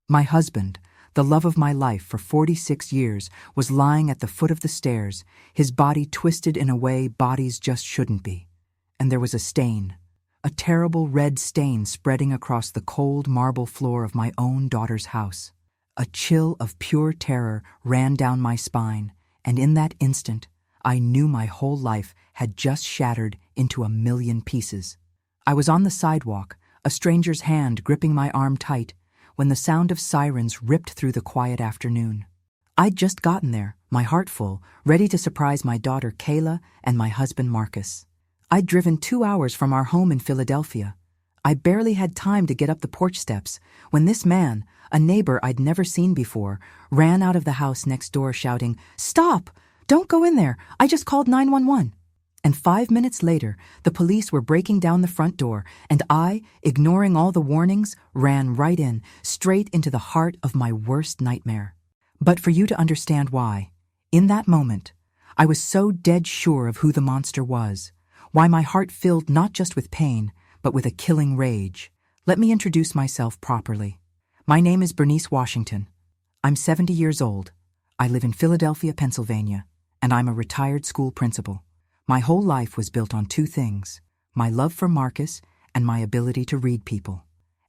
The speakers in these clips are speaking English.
My husband, the love of my life for 46 years, was lying at the foot of the stairs, his body twisted in a way bodies just shouldn't be. And there was a stain, a terrible red stain spreading across the cold marble floor of my own daughter's house. A chill of pure terror ran down my spine, and in that instant, I knew my whole life had just shattered into a million pieces. I was on the sidewalk, a stranger's hand gripping my arm tight, when the sound of sirens ripped through the quiet afternoon. I'd just gotten there, my heart full, ready to surprise my daughter Kayla and my husband Marcus. I'd driven 2 hours from our home in Philadelphia. I barely had time to get up the porch steps when this man, a neighbor I'd never seen before, ran out of the house next door shouting, "Stop! Don't go in there! I just called 911. And 5 minutes later, the police were breaking down the front door, and I, ignoring all the warnings, ran right in, straight into the heart of my worst nightmare. But for you to understand why, in that moment, I was so dead sure of who the monster was, why my heart filled not just with pain, but with a killing rage, let me introduce myself properly. My name is Bernice Washington. I'm 70 years old. I live in Philadelphia, Pennsylvania, and I'm a retired school principal. My whole life was built on 2 things, my love for Marcus and my ability to read people.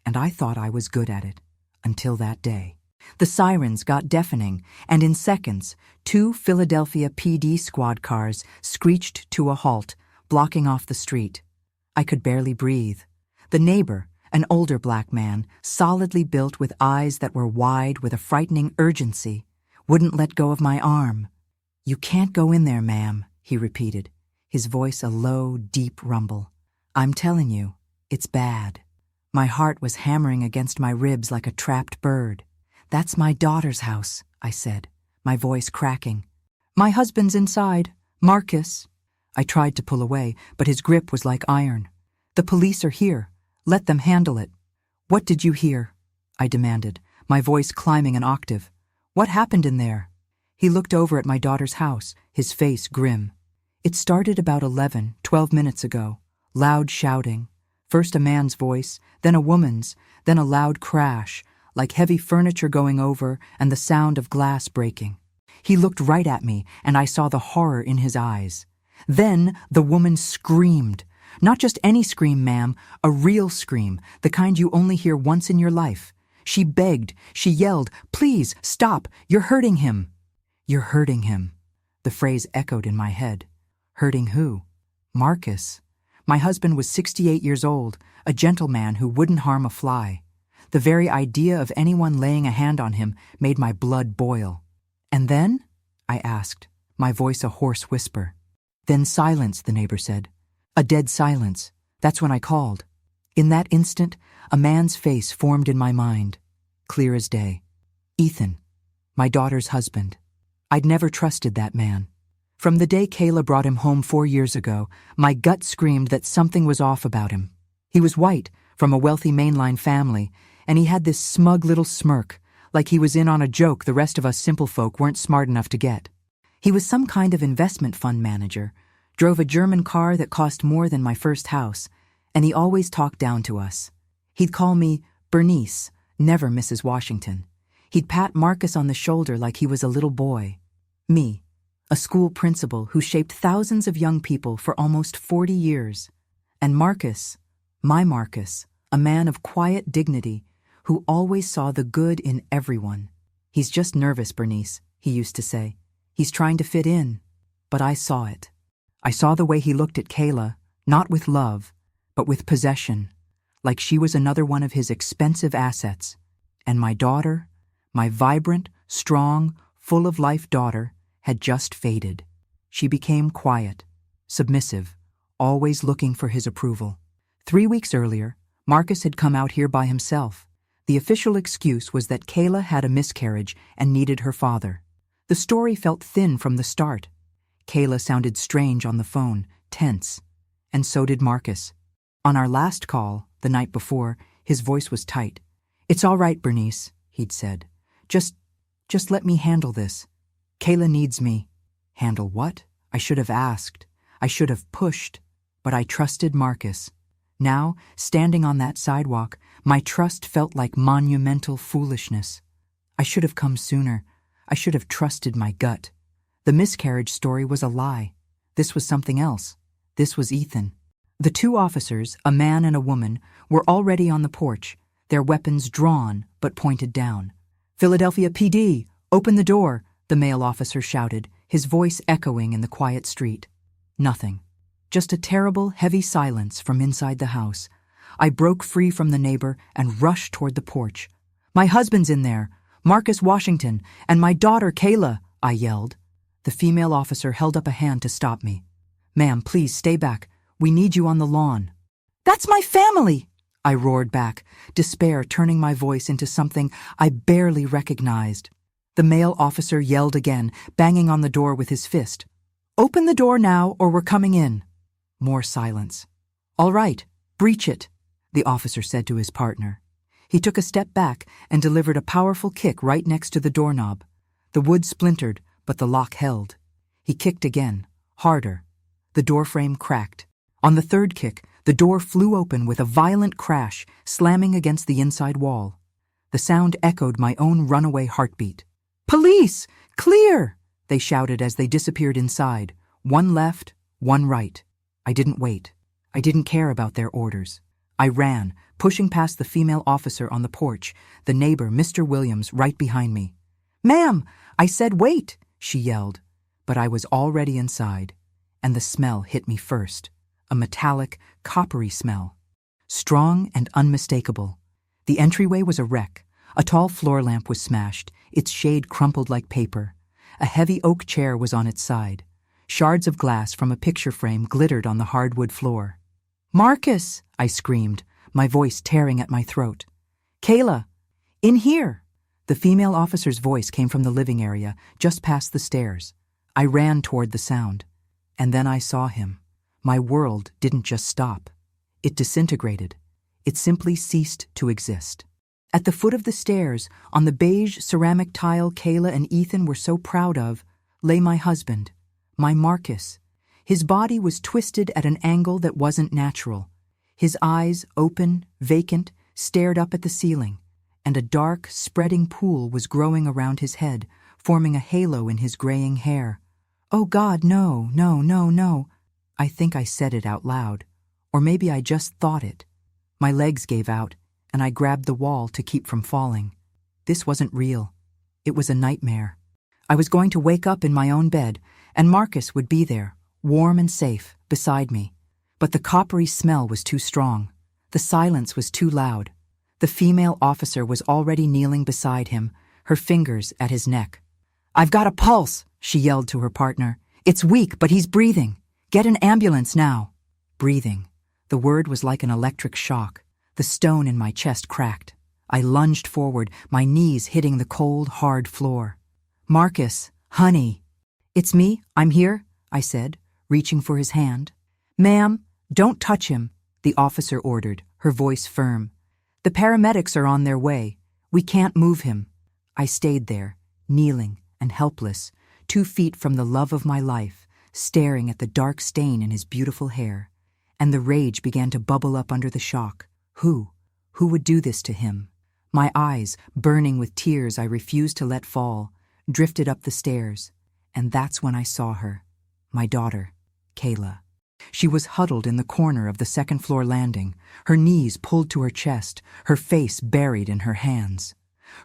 And I thought I was good at it, until that day. The sirens got deafening, and in seconds, 2 Philadelphia PD squad cars screeched to a halt, blocking off the street. I could barely breathe. The neighbor, an older black man, solidly built with eyes that were wide with a frightening urgency, wouldn't let go of my arm. "You can't go in there, ma'am," he repeated, his voice a low, deep rumble. "I'm telling you, it's bad." My heart was hammering against my ribs like a trapped bird. "That's my daughter's house," I said, my voice cracking. "My husband's inside, Marcus." I tried to pull away, but his grip was like iron. "The police are here. Let them handle it." "What did you hear?" I demanded, my voice climbing an octave. "What happened in there?" He looked over at my daughter's house, his face grim. "It started about 12 minutes ago. Loud shouting. First a man's voice, then a woman's, then a loud crash, like heavy furniture going over and the sound of glass breaking. He looked right at me, and I saw the horror in his eyes. Then the woman screamed. Not just any scream, ma'am, a real scream, the kind you only hear once in your life. She begged, she yelled, "Please, stop, you're hurting him." "You're hurting him." The phrase echoed in my head. Hurting who? Marcus. My husband was 68 years old, a gentleman who wouldn't harm a fly. The very idea of anyone laying a hand on him made my blood boil. "And then?" I asked, my voice a hoarse whisper. "Then silence," the neighbor said. "A dead silence. That's when I called." In that instant, a man's face formed in my mind, clear as day. Ethan, my daughter's husband. I'd never trusted that man. From the day Kayla brought him home 4 years ago, my gut screamed that something was off about him. He was white, from a wealthy mainline family, and he had this smug little smirk, like he was in on a joke the rest of us simple folk weren't smart enough to get. He was some kind of investment fund manager, drove a German car that cost more than my first house, and he always talked down to us. He'd call me Bernice, never Mrs. Washington. He'd pat Marcus on the shoulder like he was a little boy. Me, a school principal who shaped thousands of young people for almost 40 years. And Marcus, my Marcus, a man of quiet dignity who always saw the good in everyone. "He's just nervous, Bernice," he used to say. "He's trying to fit in." But I saw it. I saw the way he looked at Kayla, not with love, but with possession, like she was another one of his expensive assets. And my daughter, my vibrant, strong, full-of-life daughter, had just faded. She became quiet, submissive, always looking for his approval. 3 weeks earlier, Marcus had come out here by himself. The official excuse was that Kayla had a miscarriage and needed her father. The story felt thin from the start. Kayla sounded strange on the phone, tense, and so did Marcus. On our last call, the night before, his voice was tight. "It's all right, Bernice," he'd said. Just let me handle this. Kayla needs me." Handle what? I should have asked. I should have pushed. But I trusted Marcus. Now, standing on that sidewalk, My trust felt like monumental foolishness. I should have come sooner. I should have trusted my gut. The miscarriage story was a lie. This was something else. This was Ethan. The two officers, a man and a woman, were already on the porch, their weapons drawn but pointed down. "Philadelphia PD, open the door," the male officer shouted, his voice echoing in the quiet street. Nothing. Just a terrible, heavy silence from inside the house. I broke free from the neighbor and rushed toward the porch. "My husband's in there, Marcus Washington, and my daughter Kayla," I yelled. The female officer held up a hand to stop me. "Ma'am, please stay back. We need you on the lawn." "That's my family!" I roared back, despair turning my voice into something I barely recognized. The male officer yelled again, banging on the door with his fist. "Open the door now, or we're coming in." More silence. "All right, breach it," the officer said to his partner. He took a step back and delivered a powerful kick right next to the doorknob. The wood splintered, but the lock held. He kicked again, harder. The doorframe cracked. On the third kick, the door flew open with a violent crash, slamming against the inside wall. The sound echoed my own runaway heartbeat. "Police! Clear!" they shouted as they disappeared inside, one left, one right. I didn't wait. I didn't care about their orders. I ran, pushing past the female officer on the porch, the neighbor, Mr. Williams, right behind me. "Ma'am, I said wait," she yelled, but I was already inside, and the smell hit me first, a metallic, coppery smell. Strong and unmistakable. The entryway was a wreck. A tall floor lamp was smashed, its shade crumpled like paper. A heavy oak chair was on its side. Shards of glass from a picture frame glittered on the hardwood floor. "Marcus!" I screamed, my voice tearing at my throat. "Kayla! In here!" The female officer's voice came from the living area, just past the stairs. I ran toward the sound. And then I saw him. My world didn't just stop. It disintegrated. It simply ceased to exist. At the foot of the stairs, on the beige ceramic tile Kayla and Ethan were so proud of, lay my husband, my Marcus. His body was twisted at an angle that wasn't natural. His eyes, open, vacant, stared up at the ceiling, and a dark, spreading pool was growing around his head, forming a halo in his graying hair. "Oh God, no, no, no, no." I think I said it out loud, or maybe I just thought it. My legs gave out, and I grabbed the wall to keep from falling. This wasn't real. It was a nightmare. I was going to wake up in my own bed, and Marcus would be there, warm and safe, beside me. But the coppery smell was too strong. The silence was too loud. The female officer was already kneeling beside him, her fingers at his neck. "I've got a pulse," she yelled to her partner. "It's weak, but he's breathing. Get an ambulance now." Breathing. The word was like an electric shock. The stone in my chest cracked. I lunged forward, my knees hitting the cold, hard floor. "Marcus, honey." "It's me, I'm here," I said, reaching for his hand. "Ma'am, don't touch him," the officer ordered, her voice firm. "The paramedics are on their way. We can't move him." I stayed there, kneeling and helpless, 2 feet from the love of my life, staring at the dark stain in his beautiful hair. And the rage began to bubble up under the shock. Who would do this to him? My eyes, burning with tears I refused to let fall, drifted up the stairs. And that's when I saw her, my daughter, Kayla. She was huddled in the corner of the second-floor landing, her knees pulled to her chest, her face buried in her hands.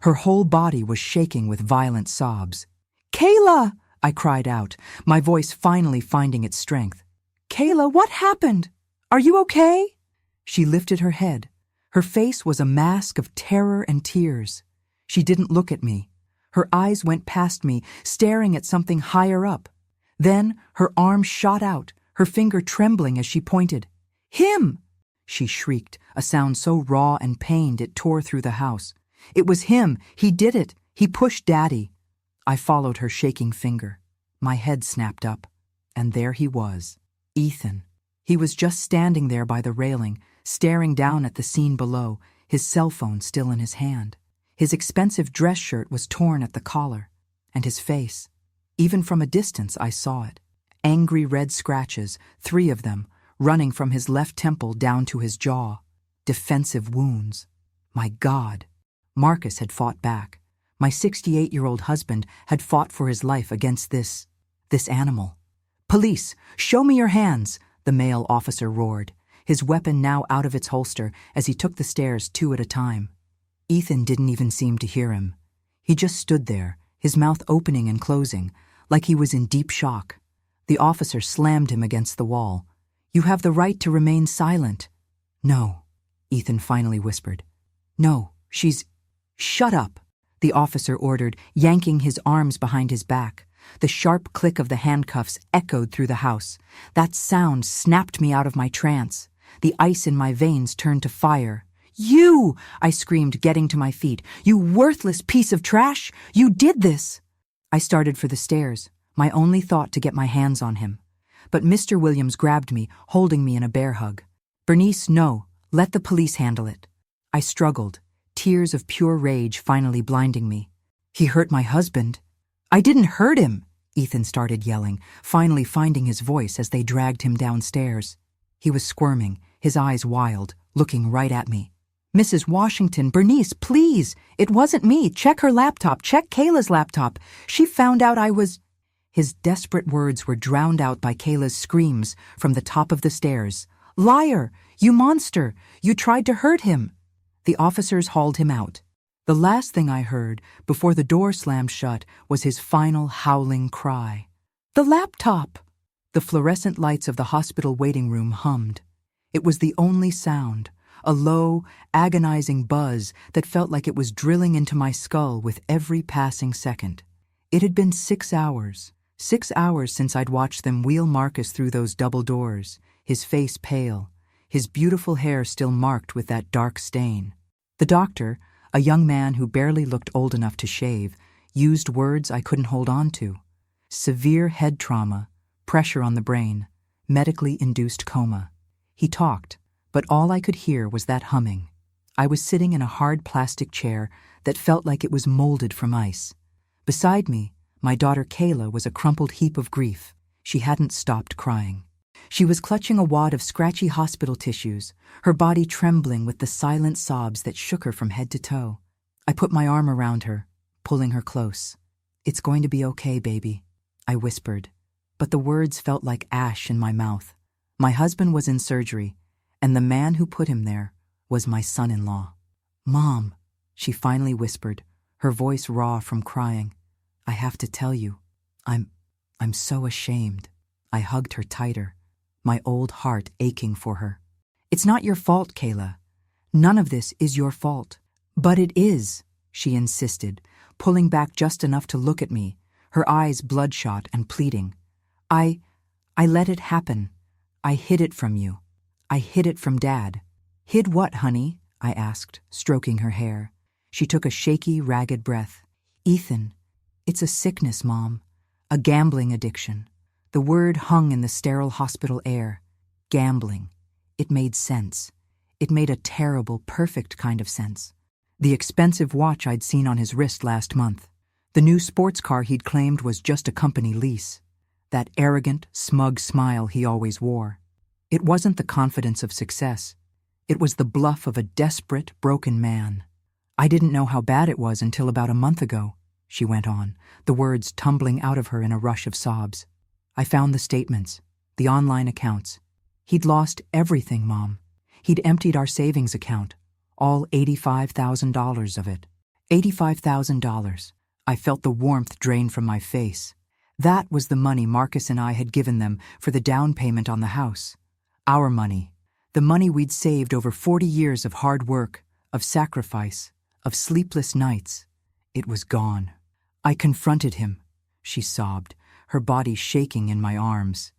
Her whole body was shaking with violent sobs. "Kayla!" I cried out, my voice finally finding its strength. "Kayla, what happened? Are you okay?" She lifted her head. Her face was a mask of terror and tears. She didn't look at me. Her eyes went past me, staring at something higher up. Then her arm shot out, her finger trembling as she pointed. "Him!" she shrieked, a sound so raw and pained it tore through the house. "It was him! He did it! He pushed Daddy!" I followed her shaking finger. My head snapped up, and there he was, Ethan. He was just standing there by the railing, staring down at the scene below, his cell phone still in his hand. His expensive dress shirt was torn at the collar, and his face. Even from a distance I saw it. Angry red scratches, 3 of them, running from his left temple down to his jaw. Defensive wounds. My God. Marcus had fought back. My 68-year-old husband had fought for his life against this animal. "Police, show me your hands," the male officer roared, his weapon now out of its holster as he took the stairs 2 at a time. Ethan didn't even seem to hear him. He just stood there, his mouth opening and closing, like he was in deep shock. The officer slammed him against the wall. "You have the right to remain silent." "No," Ethan finally whispered. "No, she's—" "Shut up," the officer ordered, yanking his arms behind his back. The sharp click of the handcuffs echoed through the house. That sound snapped me out of my trance. The ice in my veins turned to fire. "You!" I screamed, getting to my feet. "You worthless piece of trash! You did this!" I started for the stairs, my only thought to get my hands on him. But Mr. Williams grabbed me, holding me in a bear hug. "Bernice, no. Let the police handle it." I struggled, tears of pure rage finally blinding me. "He hurt my husband." "I didn't hurt him," Ethan started yelling, finally finding his voice as they dragged him downstairs. He was squirming, his eyes wild, looking right at me. "Mrs. Washington, Bernice, please! It wasn't me. Check her laptop. Check Kayla's laptop. She found out I was—" His desperate words were drowned out by Kayla's screams from the top of the stairs. "Liar! You monster! You tried to hurt him!" The officers hauled him out. The last thing I heard, before the door slammed shut, was his final howling cry. "The laptop!" The fluorescent lights of the hospital waiting room hummed. It was the only sound, a low, agonizing buzz that felt like it was drilling into my skull with every passing second. It had been 6 hours. 6 hours since I'd watched them wheel Marcus through those double doors, his face pale, his beautiful hair still marked with that dark stain. The doctor, a young man who barely looked old enough to shave, used words I couldn't hold on to. Severe head trauma, pressure on the brain, medically induced coma. He talked, but all I could hear was that humming. I was sitting in a hard plastic chair that felt like it was molded from ice. Beside me, my daughter Kayla was a crumpled heap of grief. She hadn't stopped crying. She was clutching a wad of scratchy hospital tissues, her body trembling with the silent sobs that shook her from head to toe. I put my arm around her, pulling her close. "It's going to be okay, baby," I whispered, but the words felt like ash in my mouth. My husband was in surgery, and the man who put him there was my son-in-law. "Mom," she finally whispered, her voice raw from crying. "I have to tell you, I'm so ashamed." I hugged her tighter, my old heart aching for her. "It's not your fault, Kayla. None of this is your fault." "But it is," she insisted, pulling back just enough to look at me, her eyes bloodshot and pleading. I let it happen. I hid it from you. I hid it from Dad." "Hid what, honey?" I asked, stroking her hair. She took a shaky, ragged breath. "Ethan, it's a sickness, Mom. A gambling addiction." The word hung in the sterile hospital air. Gambling. It made sense. It made a terrible, perfect kind of sense. The expensive watch I'd seen on his wrist last month. The new sports car he'd claimed was just a company lease. That arrogant, smug smile he always wore. It wasn't the confidence of success. It was the bluff of a desperate, broken man. "I didn't know how bad it was until about a month ago," she went on, the words tumbling out of her in a rush of sobs. "I found the statements, the online accounts. He'd lost everything, Mom. He'd emptied our savings account, all $85,000 of it. $85,000. I felt the warmth drain from my face. That was the money Marcus and I had given them for the down payment on the house. Our money. The money we'd saved over 40 years of hard work, of sacrifice, of sleepless nights. It was gone. I confronted him," she sobbed, her body shaking in my arms.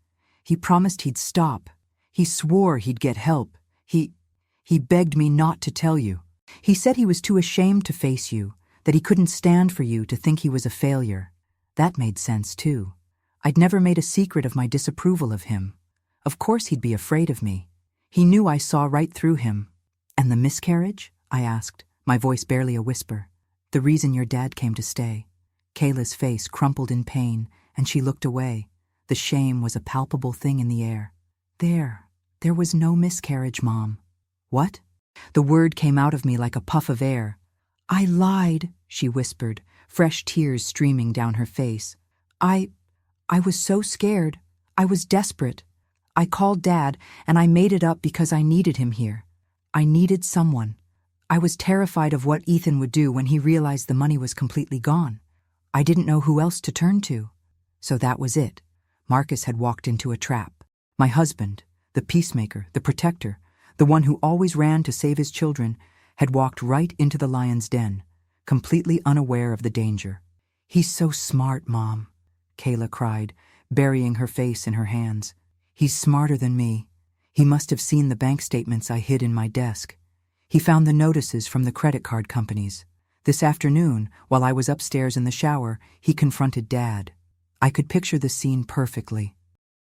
"He promised he'd stop. He swore he'd get help. He begged me not to tell you. He said he was too ashamed to face you, that he couldn't stand for you to think he was a failure." That made sense, too. I'd never made a secret of my disapproval of him. Of course he'd be afraid of me. He knew I saw right through him. "And the miscarriage?" I asked, my voice barely a whisper. "The reason your dad came to stay." Kayla's face crumpled in pain, and she looked away. The shame was a palpable thing in the air. There was no miscarriage, Mom." "What?" The word came out of me like a puff of air. I lied, she whispered, fresh tears streaming down her face. I was so scared. I was desperate. I called Dad, and I made it up because I needed him here. I needed someone. I was terrified of what Ethan would do when he realized the money was completely gone. I didn't know who else to turn to. So that was it. Marcus had walked into a trap. My husband, the peacemaker, the protector, the one who always ran to save his children, had walked right into the lion's den, completely unaware of the danger. "He's so smart, Mom," Kayla cried, burying her face in her hands. "He's smarter than me. He must have seen the bank statements I hid in my desk. He found the notices from the credit card companies. This afternoon, while I was upstairs in the shower, he confronted Dad. I could picture the scene perfectly.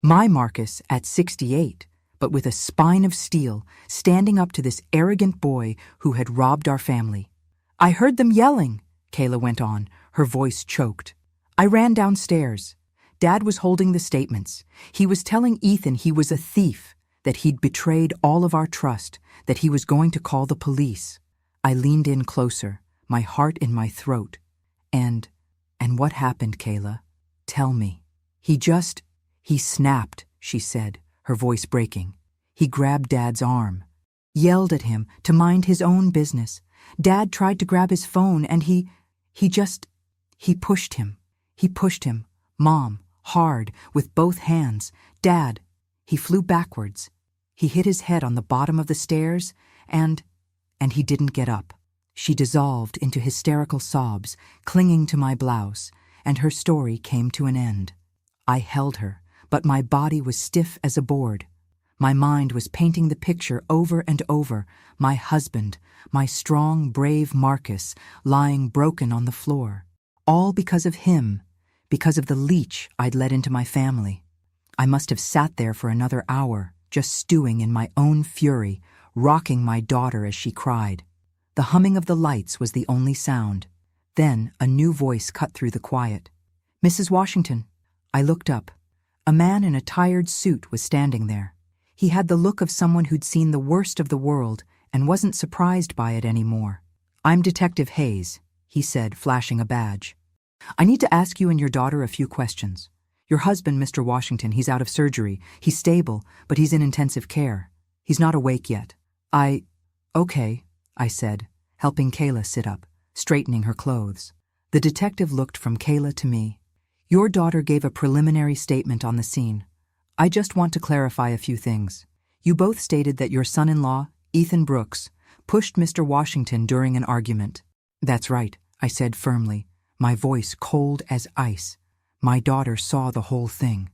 My Marcus at 68, but with a spine of steel, standing up to this arrogant boy who had robbed our family. I heard them yelling," Kayla went on, her voice choked. "I ran downstairs. Dad was holding the statements. He was telling Ethan he was a thief, that he'd betrayed all of our trust, that he was going to call the police. I leaned in closer, my heart in my throat. And what happened, Kayla? Tell me." He snapped," she said, her voice breaking. "He grabbed Dad's arm, yelled at him to mind his own business. Dad tried to grab his phone and he pushed him. He pushed him, Mom, hard, with both hands. Dad, he flew backwards. He hit his head on the bottom of the stairs and he didn't get up." She dissolved into hysterical sobs, clinging to my blouse, and her story came to an end. I held her, but my body was stiff as a board. My mind was painting the picture over and over, my husband, my strong, brave Marcus, lying broken on the floor. All because of him, because of the leech I'd let into my family. I must have sat there for another hour, just stewing in my own fury, rocking my daughter as she cried. The humming of the lights was the only sound. Then a new voice cut through the quiet. "Mrs. Washington." I looked up. A man in a tired suit was standing there. He had the look of someone who'd seen the worst of the world and wasn't surprised by it anymore. "I'm Detective Hayes," he said, flashing a badge. "I need to ask you and your daughter a few questions. Your husband, Mr. Washington, he's out of surgery. He's stable, but he's in intensive care. He's not awake yet." Okay, I said, helping Kayla sit up, straightening her clothes. The detective looked from Kayla to me. "Your daughter gave a preliminary statement on the scene. I just want to clarify a few things. You both stated that your son-in-law, Ethan Brooks, pushed Mr. Washington during an argument." "That's right," I said firmly, my voice cold as ice. My daughter saw the whole thing.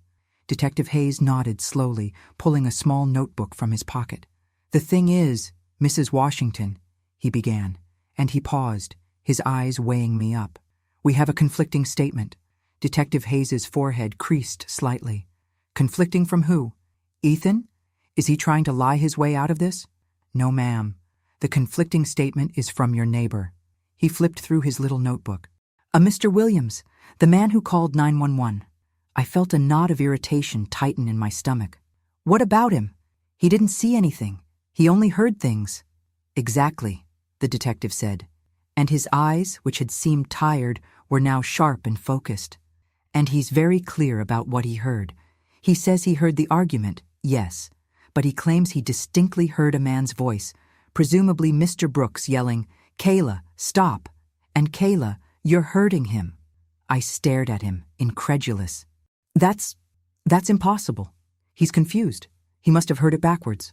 Detective Hayes nodded slowly, pulling a small notebook from his pocket. "The thing is, Mrs. Washington," he began, and he paused, his eyes weighing me up. "We have a conflicting statement." Detective Hayes's forehead creased slightly. "Conflicting from who? Ethan? Is he trying to lie his way out of this?" "No, ma'am. The conflicting statement is from your neighbor." He flipped through his little notebook. "A Mr. Williams, the man who called 911. I felt a knot of irritation tighten in my stomach. "What about him? He didn't see anything. He only heard things." "Exactly," the detective said, and his eyes, which had seemed tired, were now sharp and focused. "And he's very clear about what he heard. He says he heard the argument, yes, but he claims he distinctly heard a man's voice, presumably Mr. Brooks, yelling, 'Kayla, stop!' and 'Kayla, you're hurting him.'" I stared at him, incredulous. That's impossible. He's confused. He must have heard it backwards."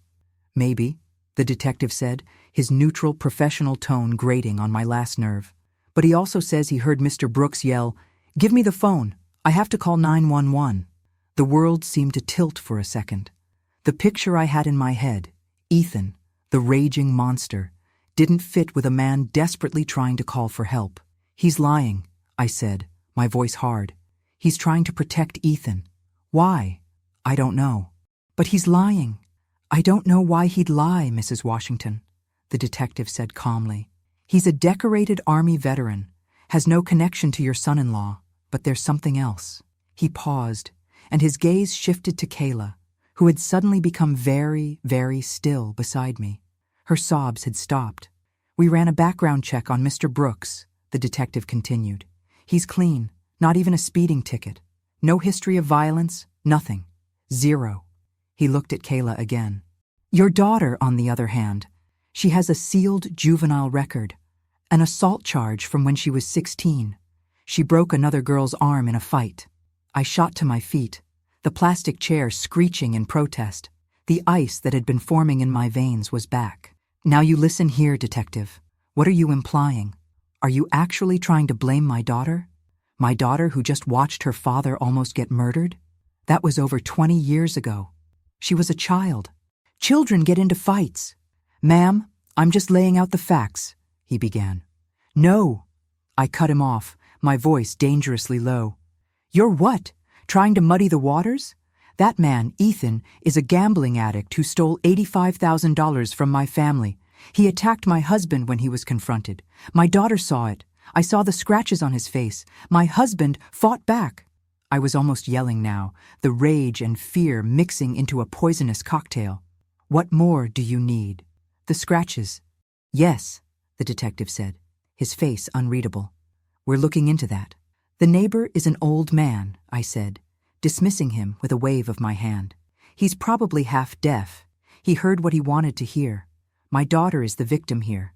"Maybe," the detective said, his neutral professional tone grating on my last nerve. "But he also says he heard Mr. Brooks yell, 'Give me the phone. I have to call 911. The world seemed to tilt for a second. The picture I had in my head, Ethan, the raging monster, didn't fit with a man desperately trying to call for help. "He's lying," I said, my voice hard. "He's trying to protect Ethan. Why? I don't know. But he's lying." "I don't know why he'd lie, Mrs. Washington," the detective said calmly. "He's a decorated Army veteran, has no connection to your son-in-law, but there's something else." He paused, and his gaze shifted to Kayla, who had suddenly become very, very still beside me. Her sobs had stopped. "We ran a background check on Mr. Brooks," the detective continued. "He's clean, not even a speeding ticket. No history of violence, nothing. Zero." He looked at Kayla again. "Your daughter, on the other hand, she has a sealed juvenile record, an assault charge from when she was 16. She broke another girl's arm in a fight." I shot to my feet, the plastic chair screeching in protest. The ice that had been forming in my veins was back. "Now you listen here, detective. What are you implying? Are you actually trying to blame my daughter? My daughter who just watched her father almost get murdered? That was over 20 years ago. She was a child. Children get into fights." "Ma'am, I'm just laying out the facts," he began. "No." I cut him off, my voice dangerously low. "You're what? Trying to muddy the waters? That man, Ethan, is a gambling addict who stole $85,000 from my family. He attacked my husband when he was confronted. My daughter saw it. I saw the scratches on his face. My husband fought back." I was almost yelling now, the rage and fear mixing into a poisonous cocktail. "What more do you need?" "The scratches." "Yes," the detective said, his face unreadable. "We're looking into that." "The neighbor is an old man," I said, dismissing him with a wave of my hand. "He's probably half deaf. He heard what he wanted to hear. My daughter is the victim here.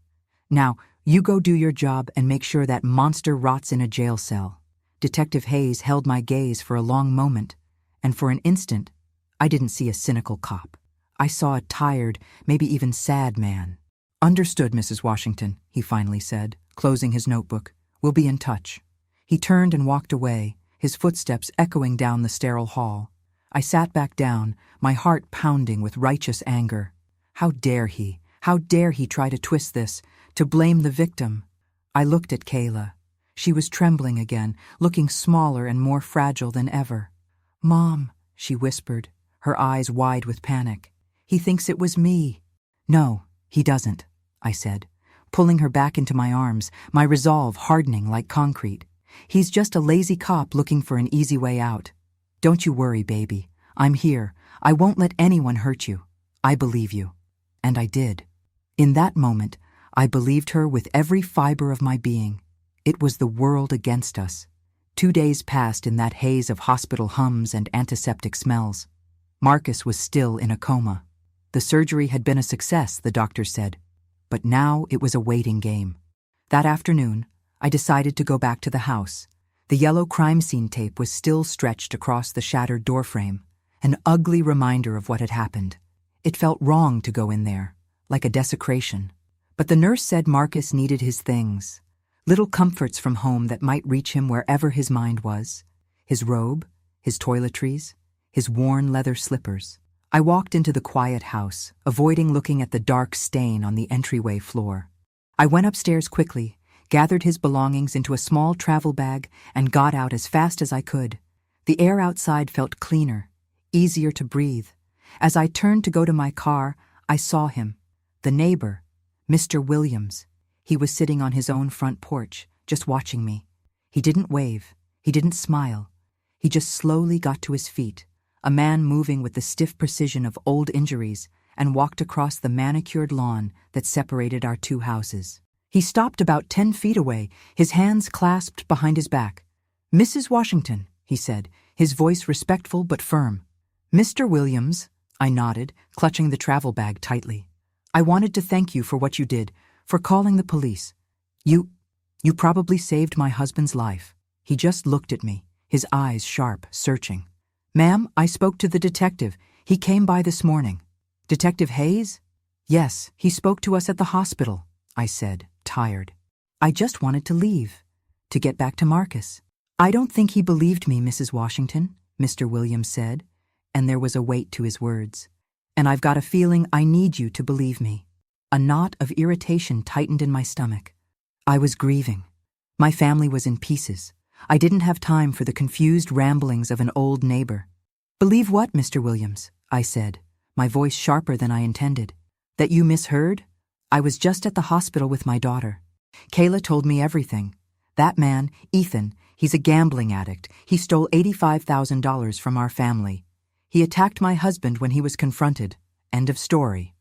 Now, you go do your job and make sure that monster rots in a jail cell." Detective Hayes held my gaze for a long moment, and for an instant, I didn't see a cynical cop. I saw a tired, maybe even sad man. "Understood, Mrs. Washington," he finally said, closing his notebook. "We'll be in touch." He turned and walked away, his footsteps echoing down the sterile hall. I sat back down, my heart pounding with righteous anger. How dare he? How dare he try to twist this, to blame the victim? I looked at Kayla. She was trembling again, looking smaller and more fragile than ever. "Mom," she whispered, her eyes wide with panic. "He thinks it was me." "No, he doesn't," I said, pulling her back into my arms, my resolve hardening like concrete. "He's just a lazy cop looking for an easy way out. Don't you worry, baby. I'm here. I won't let anyone hurt you. I believe you." And I did. In that moment, I believed her with every fiber of my being. It was the world against us. 2 days passed in that haze of hospital hums and antiseptic smells. Marcus was still in a coma. The surgery had been a success, the doctor said. But now it was a waiting game. That afternoon, I decided to go back to the house. The yellow crime scene tape was still stretched across the shattered doorframe, an ugly reminder of what had happened. It felt wrong to go in there, like a desecration. But the nurse said Marcus needed his things, little comforts from home that might reach him wherever his mind was. His robe, his toiletries, his worn leather slippers. I walked into the quiet house, avoiding looking at the dark stain on the entryway floor. I went upstairs quickly, gathered his belongings into a small travel bag, and got out as fast as I could. The air outside felt cleaner, easier to breathe. As I turned to go to my car, I saw him, the neighbor, Mr. Williams. He was sitting on his own front porch, just watching me. He didn't wave. He didn't smile. He just slowly got to his feet, a man moving with the stiff precision of old injuries, and walked across the manicured lawn that separated our two houses. He stopped about 10 feet away, his hands clasped behind his back. "Mrs. Washington," he said, his voice respectful but firm. "Mr. Williams," I nodded, clutching the travel bag tightly. "I wanted to thank you for what you did, for calling the police. You probably saved my husband's life." He just looked at me, his eyes sharp, searching. "Ma'am, I spoke to the detective. He came by this morning." "Detective Hayes?" "Yes, he spoke to us at the hospital," I said, tired. "I just wanted to leave, to get back to Marcus." "I don't think he believed me, Mrs. Washington," Mr. Williams said, and there was a weight to his words. "And I've got a feeling I need you to believe me." A knot of irritation tightened in my stomach. I was grieving. My family was in pieces. I didn't have time for the confused ramblings of an old neighbor. "Believe what, Mr. Williams?" I said, my voice sharper than I intended. "That you misheard? I was just at the hospital with my daughter. Kayla told me everything. That man, Ethan, he's a gambling addict. He stole $85,000 from our family. He attacked my husband when he was confronted. End of story.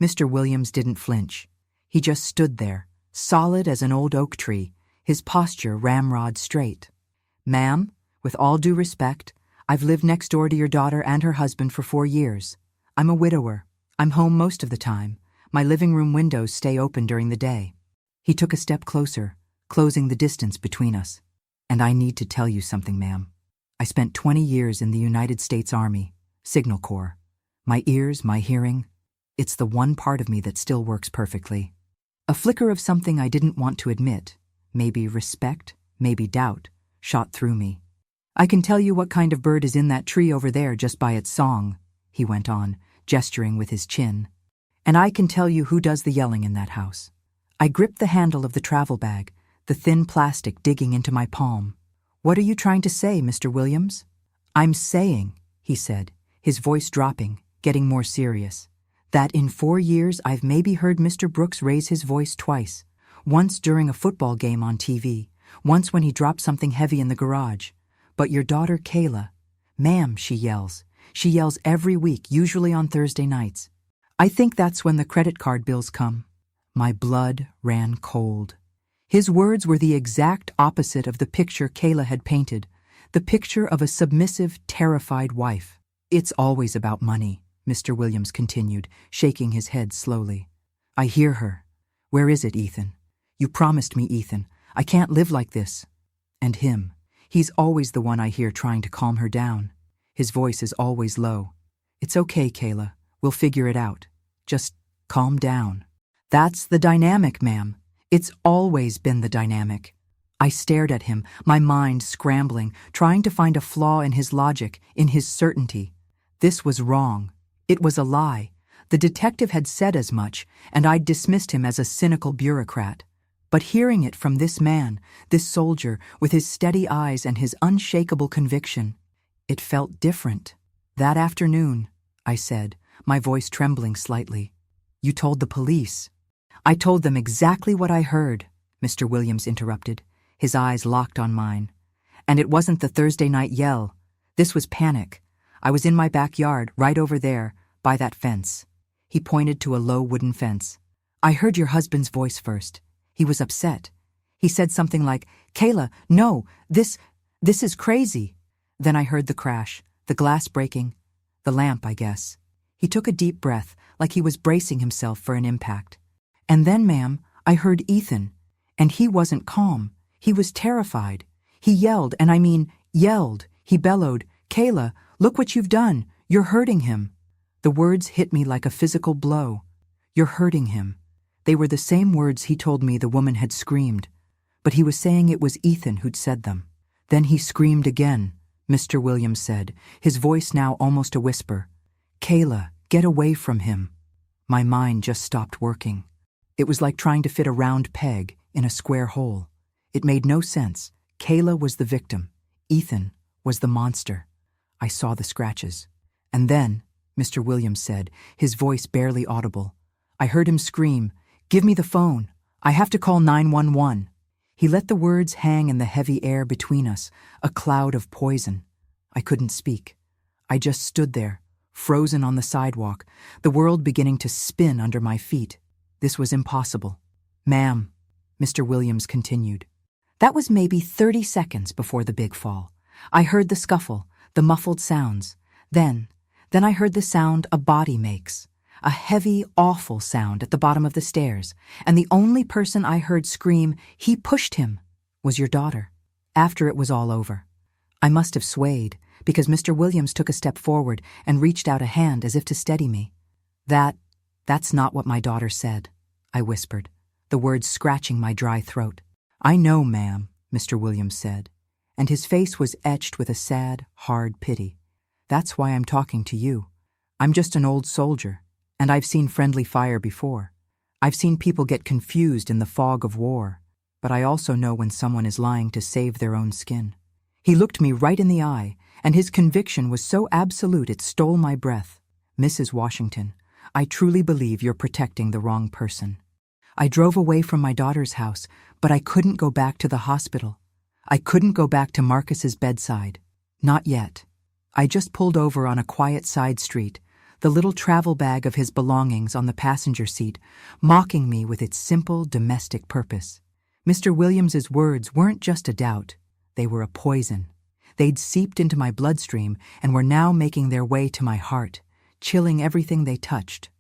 Mr. Williams didn't flinch. He just stood there, solid as an old oak tree, his posture ramrod straight. "Ma'am, with all due respect, I've lived next door to your daughter and her husband for 4 years. I'm a widower. I'm home most of the time. My living room windows stay open during the day." He took a step closer, closing the distance between us. "And I need to tell you something, ma'am. I spent 20 years in the United States Army, Signal Corps. My ears, my hearing, it's the one part of me that still works perfectly." A flicker of something I didn't want to admit, maybe respect, maybe doubt, shot through me. "I can tell you what kind of bird is in that tree over there just by its song," he went on, gesturing with his chin. "And I can tell you who does the yelling in that house." I gripped the handle of the travel bag, the thin plastic digging into my palm. "What are you trying to say, Mr. Williams?" "I'm saying," he said, his voice dropping, getting more serious, "that in 4 years I've maybe heard Mr. Brooks raise his voice twice. Once during a football game on TV, once when he dropped something heavy in the garage. But your daughter Kayla, ma'am, she yells. She yells every week, usually on Thursday nights. I think that's when the credit card bills come." My blood ran cold. His words were the exact opposite of the picture Kayla had painted, the picture of a submissive, terrified wife. "It's always about money," Mr. Williams continued, shaking his head slowly. "I hear her. Where is it, Ethan? You promised me, Ethan. I can't live like this." And him. He's always the one I hear trying to calm her down. His voice is always low. "It's okay, Kayla. We'll figure it out. Just calm down." That's the dynamic, ma'am. It's always been the dynamic. I stared at him, my mind scrambling, trying to find a flaw in his logic, in his certainty. This was wrong. It was a lie. The detective had said as much, and I'd dismissed him as a cynical bureaucrat. But hearing it from this man, this soldier, with his steady eyes and his unshakable conviction, it felt different. "That afternoon," I said, my voice trembling slightly, "you told the police." "I told them exactly what I heard," Mr. Williams interrupted, his eyes locked on mine. "And it wasn't the Thursday night yell. This was panic. I was in my backyard, right over there, by that fence." He pointed to a low wooden fence. "I heard your husband's voice first. He was upset. He said something like, 'Kayla, no, this is crazy.' Then I heard the crash, the glass breaking, the lamp, I guess." He took a deep breath, like he was bracing himself for an impact. "And then, ma'am, I heard Ethan, and he wasn't calm. He was terrified. He yelled, and I mean yelled. He bellowed, 'Kayla, look what you've done. You're hurting him.' The words hit me like a physical blow. 'You're hurting him.' They were the same words he told me the woman had screamed, but he was saying it was Ethan who'd said them. Then he screamed again," Mr. Williams said, his voice now almost a whisper. "Kayla, get away from him." My mind just stopped working. It was like trying to fit a round peg in a square hole. It made no sense. Kayla was the victim. Ethan was the monster. I saw the scratches. "And then," Mr. Williams said, his voice barely audible, "I heard him scream, 'Give me the phone. I have to call 911. He let the words hang in the heavy air between us, a cloud of poison. I couldn't speak. I just stood there, frozen on the sidewalk, the world beginning to spin under my feet. This was impossible. "Ma'am," Mr. Williams continued. "That was maybe 30 seconds before the big fall. I heard the scuffle, the muffled sounds. Then I heard the sound a body makes, a heavy, awful sound at the bottom of the stairs, and the only person I heard scream, 'He pushed him,' was your daughter. After it was all over. I must have swayed, because Mr. Williams took a step forward and reached out a hand as if to steady me. That's not what my daughter said," I whispered, the words scratching my dry throat. "I know, ma'am," Mr. Williams said, and his face was etched with a sad, hard pity. "That's why I'm talking to you. I'm just an old soldier, and I've seen friendly fire before. I've seen people get confused in the fog of war, but I also know when someone is lying to save their own skin." He looked me right in the eye, and his conviction was so absolute it stole my breath. "Mrs. Washington, I truly believe you're protecting the wrong person. I drove away from my daughter's house, but I couldn't go back to the hospital. I couldn't go back to Marcus's bedside. Not yet. I just pulled over on a quiet side street, the little travel bag of his belongings on the passenger seat, mocking me with its simple domestic purpose. Mr. Williams's words weren't just a doubt, they were a poison. They'd seeped into my bloodstream and were now making their way to my heart, chilling everything they touched.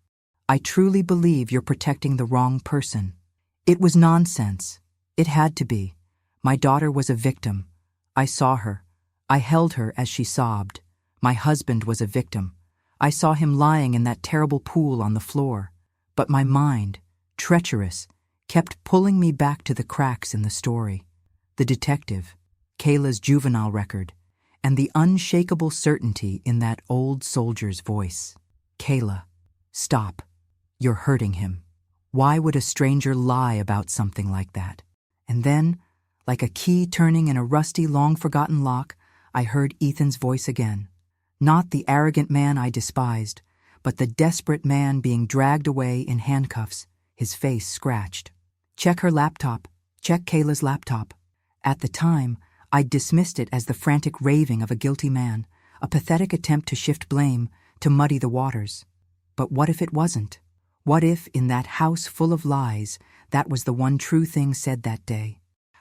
I truly believe you're protecting the wrong person. It was nonsense. It had to be. My daughter was a victim. I saw her. I held her as she sobbed. My husband was a victim. I saw him lying in that terrible pool on the floor. But my mind, treacherous, kept pulling me back to the cracks in the story. The detective, Kayla's juvenile record, and the unshakable certainty in that old soldier's voice. Kayla, stop. You're hurting him. Why would a stranger lie about something like that? And then, like a key turning in a rusty, long-forgotten lock, I heard Ethan's voice again. Not the arrogant man I despised, but the desperate man being dragged away in handcuffs, his face scratched. Check her laptop. Check Kayla's laptop. At the time, I dismissed it as the frantic raving of a guilty man, a pathetic attempt to shift blame, to muddy the waters. But what if it wasn't? What if, in that house full of lies, that was the one true thing said that day?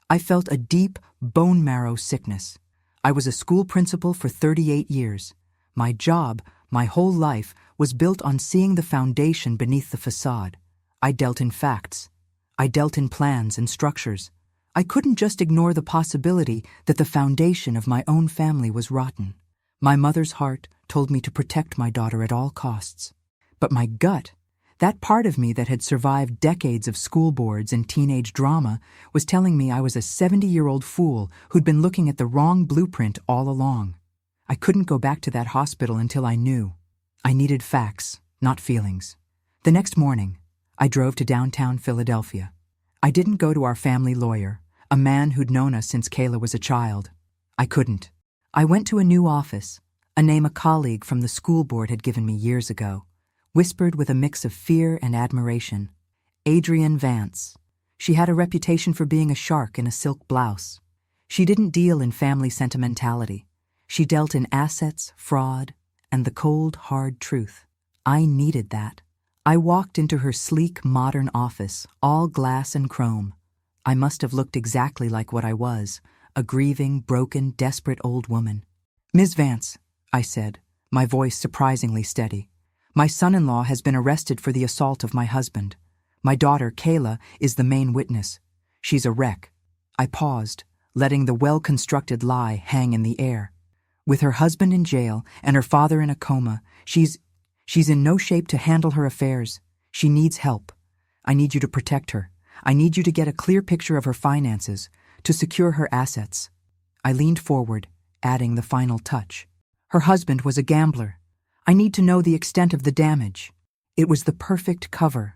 I felt a deep, bone-marrow sickness. I was a school principal for 38 years. My job, my whole life, was built on seeing the foundation beneath the facade. I dealt in facts. I dealt in plans and structures. I couldn't just ignore the possibility that the foundation of my own family was rotten. My mother's heart told me to protect my daughter at all costs. But my gut, that part of me that had survived decades of school boards and teenage drama, was telling me I was a 70-year-old fool who'd been looking at the wrong blueprint all along. I couldn't go back to that hospital until I knew. I needed facts, not feelings. The next morning, I drove to downtown Philadelphia. I didn't go to our family lawyer, a man who'd known us since Kayla was a child. I couldn't. I went to a new office, a name a colleague from the school board had given me years ago, whispered with a mix of fear and admiration. Adrienne Vance. She had a reputation for being a shark in a silk blouse. She didn't deal in family sentimentality. She dealt in assets, fraud, and the cold, hard truth. I needed that. I walked into her sleek, modern office, all glass and chrome. I must have looked exactly like what I was, a grieving, broken, desperate old woman. "Ms. Vance," I said, my voice surprisingly steady. "My son-in-law has been arrested for the assault of my husband. My daughter, Kayla, is the main witness. She's a wreck." I paused, letting the well-constructed lie hang in the air. With her husband in jail and her father in a coma, she's in no shape to handle her affairs. She needs help. I need you to protect her. I need you to get a clear picture of her finances, to secure her assets. I leaned forward, adding the final touch. Her husband was a gambler. I need to know the extent of the damage. It was the perfect cover.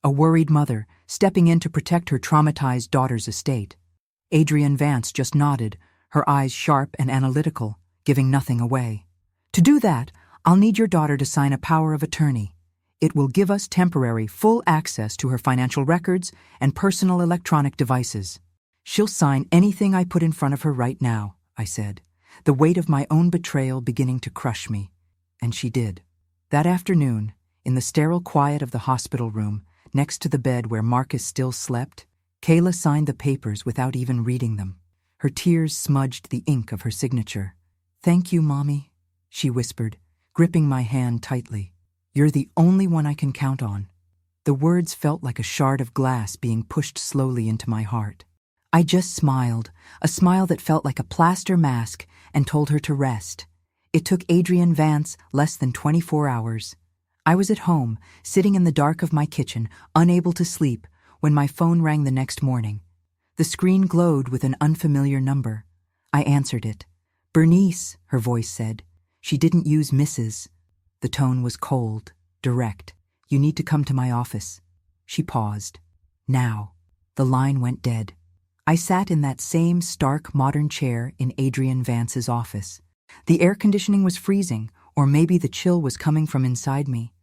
A worried mother, stepping in to protect her traumatized daughter's estate. Adrienne Vance just nodded, her eyes sharp and analytical, giving nothing away. "To do that, I'll need your daughter to sign a power of attorney. It will give us temporary, full access to her financial records and personal electronic devices. She'll sign anything I put in front of her right now," I said, the weight of my own betrayal beginning to crush me. And she did. That afternoon, in the sterile quiet of the hospital room, next to the bed where Marcus still slept, Kayla signed the papers without even reading them. Her tears smudged the ink of her signature. "Thank you, Mommy," she whispered, gripping my hand tightly. "You're the only one I can count on." The words felt like a shard of glass being pushed slowly into my heart. I just smiled, a smile that felt like a plaster mask, and told her to rest. It took Adrienne Vance less than 24 hours. I was at home, sitting in the dark of my kitchen, unable to sleep, when my phone rang the next morning. The screen glowed with an unfamiliar number. I answered it. "Bernice," her voice said. She didn't use Mrs. The tone was cold, direct. "You need to come to my office." She paused. "Now." The line went dead. I sat in that same stark modern chair in Adrienne Vance's office. The air conditioning was freezing, or maybe the chill was coming from inside me.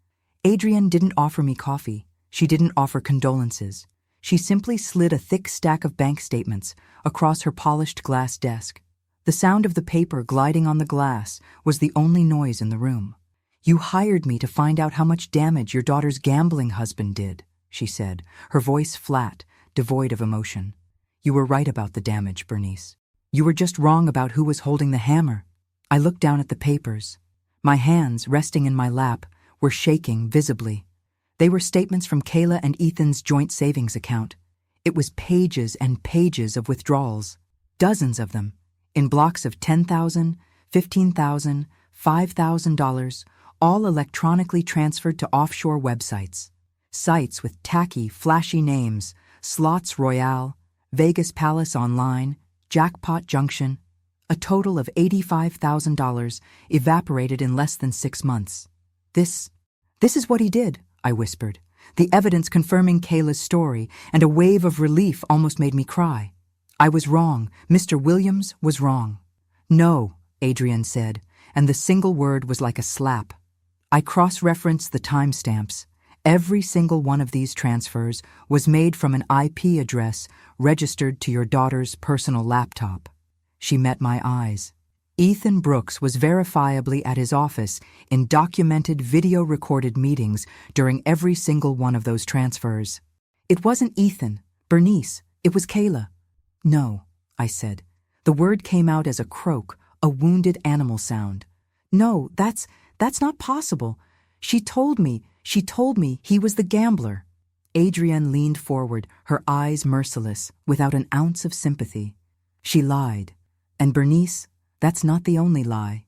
Adrienne didn't offer me coffee. She didn't offer condolences. She simply slid a thick stack of bank statements across her polished glass desk. The sound of the paper gliding on the glass was the only noise in the room. You hired me to find out how much damage your daughter's gambling husband did, she said, her voice flat, devoid of emotion. You were right about the damage, Bernice. You were just wrong about who was holding the hammer. I looked down at the papers. My hands, resting in my lap, were shaking visibly. They were statements from Kayla and Ethan's joint savings account. It was pages and pages of withdrawals, dozens of them, in blocks of $10,000, $15,000, $5,000, all electronically transferred to offshore websites. Sites with tacky, flashy names: Slots Royale, Vegas Palace Online, Jackpot Junction. A total of $85,000 evaporated in less than 6 months. This is what he did, I whispered, the evidence confirming Kayla's story, and a wave of relief almost made me cry. I was wrong. Mr. Williams was wrong. No, Adrian said, and the single word was like a slap. I cross-referenced the timestamps. Every single one of these transfers was made from an IP address registered to your daughter's personal laptop. She met my eyes. Ethan Brooks was verifiably at his office in documented video-recorded meetings during every single one of those transfers. It wasn't Ethan, Bernice, it was Kayla. No, I said. The word came out as a croak, a wounded animal sound. No, that's not possible. She told me he was the gambler. Adrienne leaned forward, her eyes merciless, without an ounce of sympathy. She lied. And Bernice, that's not the only lie.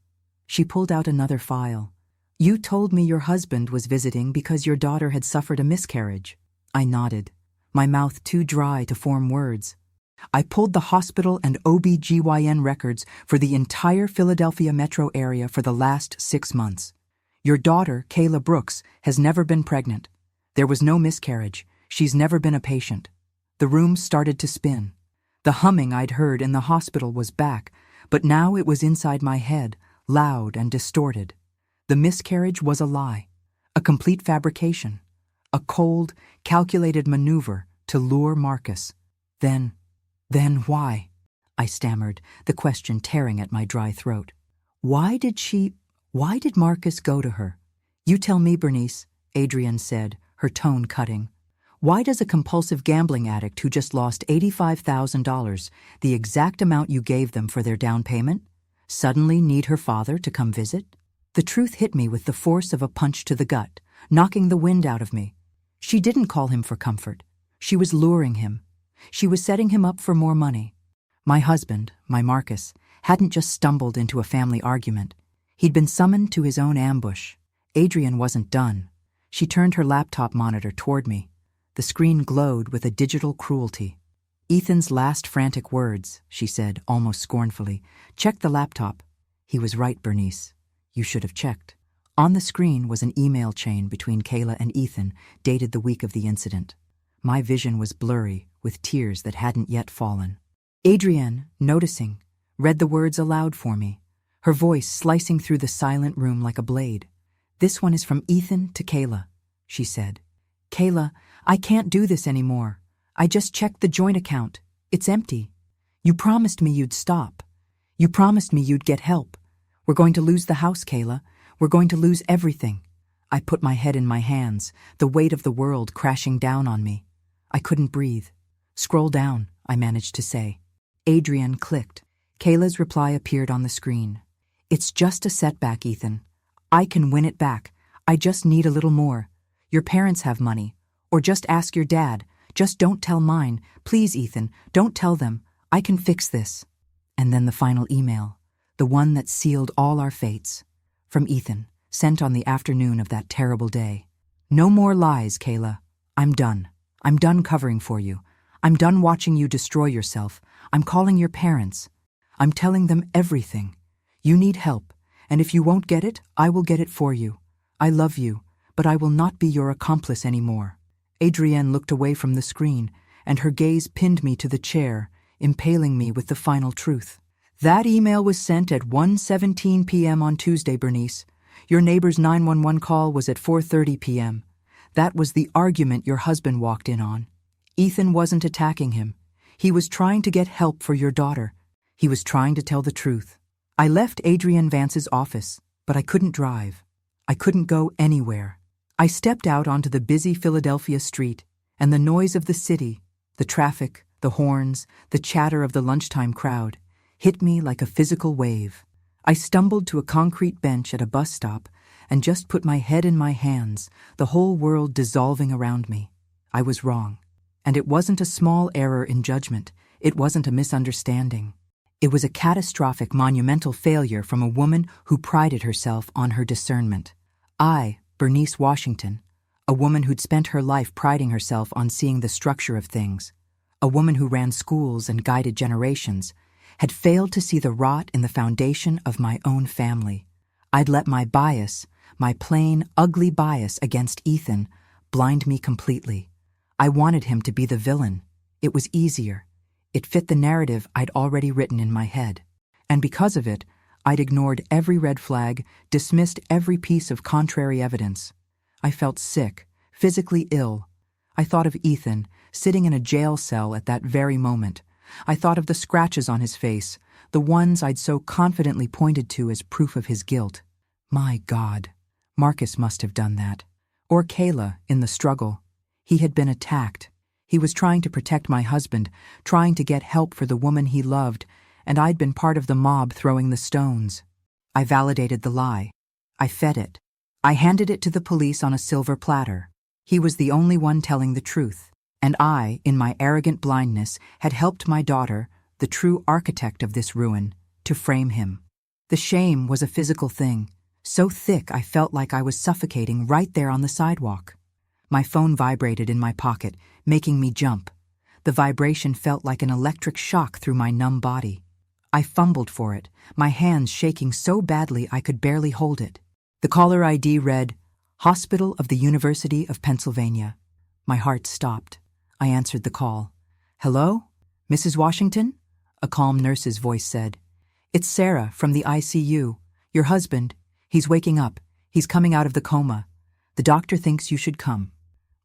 She pulled out another file. You told me your husband was visiting because your daughter had suffered a miscarriage. I nodded, my mouth too dry to form words. I pulled the hospital and OB/GYN records for the entire Philadelphia metro area for the last 6 months. Your daughter, Kayla Brooks, has never been pregnant. There was no miscarriage. She's never been a patient. The room started to spin. The humming I'd heard in the hospital was back, but now it was inside my head, loud and distorted. The miscarriage was a lie, a complete fabrication, a cold, calculated maneuver to lure Marcus. Then why? I stammered, the question tearing at my dry throat. Why did Marcus go to her? You tell me, Bernice, Adrienne said, her tone cutting. Why does a compulsive gambling addict who just lost $85,000, the exact amount you gave them for their down payment, suddenly need her father to come visit? The truth hit me with the force of a punch to the gut, knocking the wind out of me. She didn't call him for comfort. She was luring him. She was setting him up for more money. My husband, my Marcus, hadn't just stumbled into a family argument. He'd been summoned to his own ambush. Adrienne wasn't done. She turned her laptop monitor toward me. The screen glowed with a digital cruelty. Ethan's last frantic words, she said, almost scornfully. Check the laptop. He was right, Bernice. You should have checked. On the screen was an email chain between Kayla and Ethan, dated the week of the incident. My vision was blurry, with tears that hadn't yet fallen. Adrienne, noticing, read the words aloud for me, her voice slicing through the silent room like a blade. This one is from Ethan to Kayla, she said. Kayla, I can't do this anymore. I just checked the joint account. It's empty. You promised me you'd stop. You promised me you'd get help. We're going to lose the house, Kayla. We're going to lose everything. I put my head in my hands, the weight of the world crashing down on me. I couldn't breathe. Scroll down, I managed to say. Adrienne clicked. Kayla's reply appeared on the screen. It's just a setback, Ethan. I can win it back. I just need a little more. Your parents have money. Or just ask your dad. Just don't tell mine. Please, Ethan, don't tell them. I can fix this. And then the final email, the one that sealed all our fates. From Ethan, sent on the afternoon of that terrible day. No more lies, Kayla. I'm done. I'm done covering for you. I'm done watching you destroy yourself. I'm calling your parents. I'm telling them everything. You need help, and if you won't get it, I will get it for you. I love you, but I will not be your accomplice anymore. Adrienne looked away from the screen, and her gaze pinned me to the chair, impaling me with the final truth. That email was sent at 1:17 p.m. on Tuesday, Bernice. Your neighbor's 911 call was at 4:30 p.m. That was the argument your husband walked in on. Ethan wasn't attacking him. He was trying to get help for your daughter. He was trying to tell the truth. I left Adrienne Vance's office, but I couldn't drive. I couldn't go anywhere. I stepped out onto the busy Philadelphia street, and the noise of the city, the traffic, the horns, the chatter of the lunchtime crowd, hit me like a physical wave. I stumbled to a concrete bench at a bus stop and just put my head in my hands, the whole world dissolving around me. I was wrong. And it wasn't a small error in judgment. It wasn't a misunderstanding. It was a catastrophic, monumental failure from a woman who prided herself on her discernment. I, Bernice Washington, a woman who'd spent her life priding herself on seeing the structure of things, a woman who ran schools and guided generations, had failed to see the rot in the foundation of my own family. I'd let my bias, my plain, ugly bias against Ethan, blind me completely. I wanted him to be the villain. It was easier. It fit the narrative I'd already written in my head. And because of it, I'd ignored every red flag, dismissed every piece of contrary evidence. I felt sick, physically ill. I thought of Ethan, sitting in a jail cell at that very moment. I thought of the scratches on his face, the ones I'd so confidently pointed to as proof of his guilt. My God, Marcus must have done that. Or Kayla, in the struggle. He had been attacked. He was trying to protect my husband, trying to get help for the woman he loved, and I'd been part of the mob throwing the stones. I validated the lie. I fed it. I handed it to the police on a silver platter. He was the only one telling the truth. And I, in my arrogant blindness, had helped my daughter, the true architect of this ruin, to frame him. The shame was a physical thing, so thick I felt like I was suffocating right there on the sidewalk. My phone vibrated in my pocket, making me jump. The vibration felt like an electric shock through my numb body. I fumbled for it, my hands shaking so badly I could barely hold it. The caller ID read, Hospital of the University of Pennsylvania. My heart stopped. I answered the call. Hello? Mrs. Washington? A calm nurse's voice said. It's Sarah from the ICU. Your husband. He's waking up. He's coming out of the coma. The doctor thinks you should come.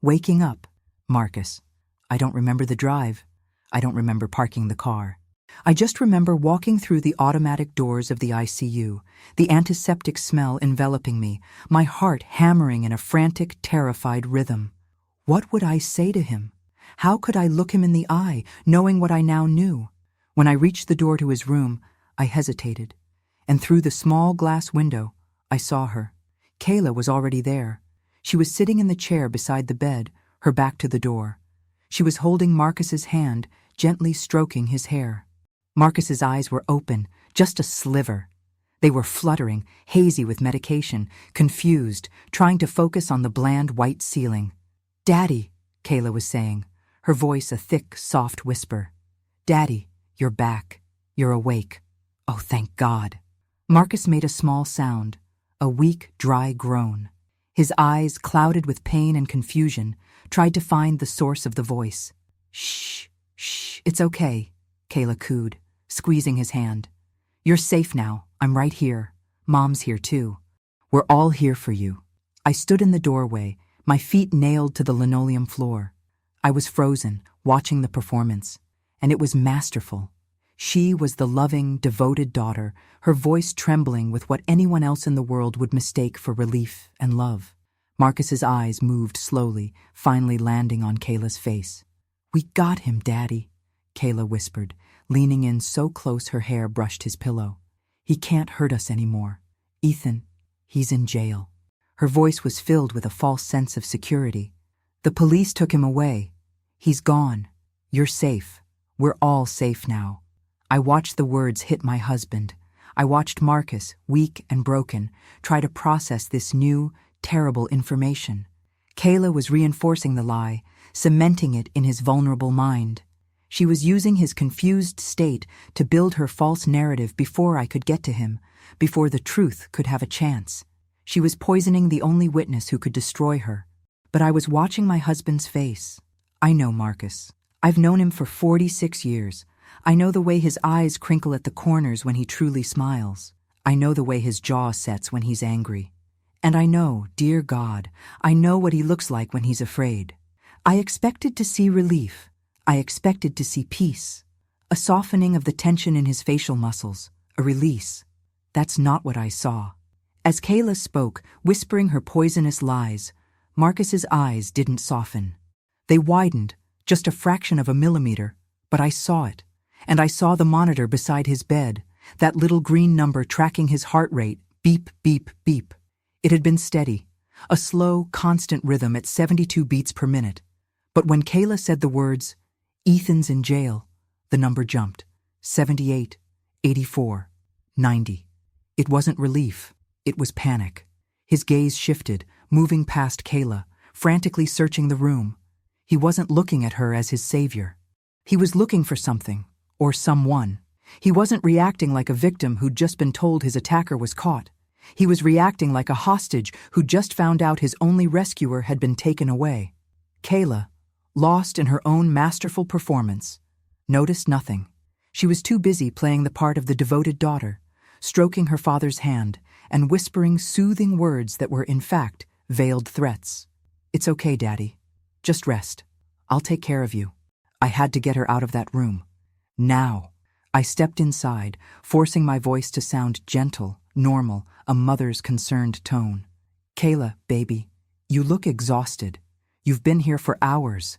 Waking up. Marcus. I don't remember the drive. I don't remember parking the car. I just remember walking through the automatic doors of the ICU, the antiseptic smell enveloping me, my heart hammering in a frantic, terrified rhythm. What would I say to him? How could I look him in the eye, knowing what I now knew? When I reached the door to his room, I hesitated, and through the small glass window, I saw her. Kayla was already there. She was sitting in the chair beside the bed, her back to the door. She was holding Marcus's hand, gently stroking his hair. Marcus's eyes were open, just a sliver. They were fluttering, hazy with medication, confused, trying to focus on the bland white ceiling. Daddy, Kayla was saying, her voice a thick, soft whisper. Daddy, you're back. You're awake. Oh, thank God. Marcus made a small sound, a weak, dry groan. His eyes, clouded with pain and confusion, tried to find the source of the voice. Shh, shh, it's okay, Kayla cooed, squeezing his hand. You're safe now. I'm right here. Mom's here too. We're all here for you. I stood in the doorway, my feet nailed to the linoleum floor. I was frozen, watching the performance, and it was masterful. She was the loving, devoted daughter, her voice trembling with what anyone else in the world would mistake for relief and love. Marcus's eyes moved slowly, finally landing on Kayla's face. We got him, Daddy, Kayla whispered, leaning in so close her hair brushed his pillow. He can't hurt us anymore. Ethan, he's in jail. Her voice was filled with a false sense of security. The police took him away. He's gone. You're safe. We're all safe now. I watched the words hit my husband. I watched Marcus, weak and broken, try to process this new, terrible information. Kayla was reinforcing the lie, cementing it in his vulnerable mind. She was using his confused state to build her false narrative before I could get to him, before the truth could have a chance. She was poisoning the only witness who could destroy her. But I was watching my husband's face. I know Marcus. I've known him for 46 years. I know the way his eyes crinkle at the corners when he truly smiles. I know the way his jaw sets when he's angry. And I know, dear God, I know what he looks like when he's afraid. I expected to see relief. I expected to see peace. A softening of the tension in his facial muscles. A release. That's not what I saw. As Kayla spoke, whispering her poisonous lies, Marcus's eyes didn't soften. They widened, just a fraction of a millimeter, but I saw it. And I saw the monitor beside his bed, that little green number tracking his heart rate, beep, beep, beep. It had been steady, a slow, constant rhythm at 72 beats per minute. But when Kayla said the words, "Ethan's in jail," the number jumped. 78, 84, 90. It wasn't relief, it was panic. His gaze shifted, moving past Kayla, frantically searching the room. He wasn't looking at her as his savior. He was looking for something, or someone. He wasn't reacting like a victim who'd just been told his attacker was caught. He was reacting like a hostage who just found out his only rescuer had been taken away. Kayla, lost in her own masterful performance, noticed nothing. She was too busy playing the part of the devoted daughter, stroking her father's hand and whispering soothing words that were, in fact, veiled threats. "It's okay, Daddy. Just rest. I'll take care of you." I had to get her out of that room. Now. I stepped inside, forcing my voice to sound gentle, normal, a mother's concerned tone. "Kayla, baby, you look exhausted. You've been here for hours."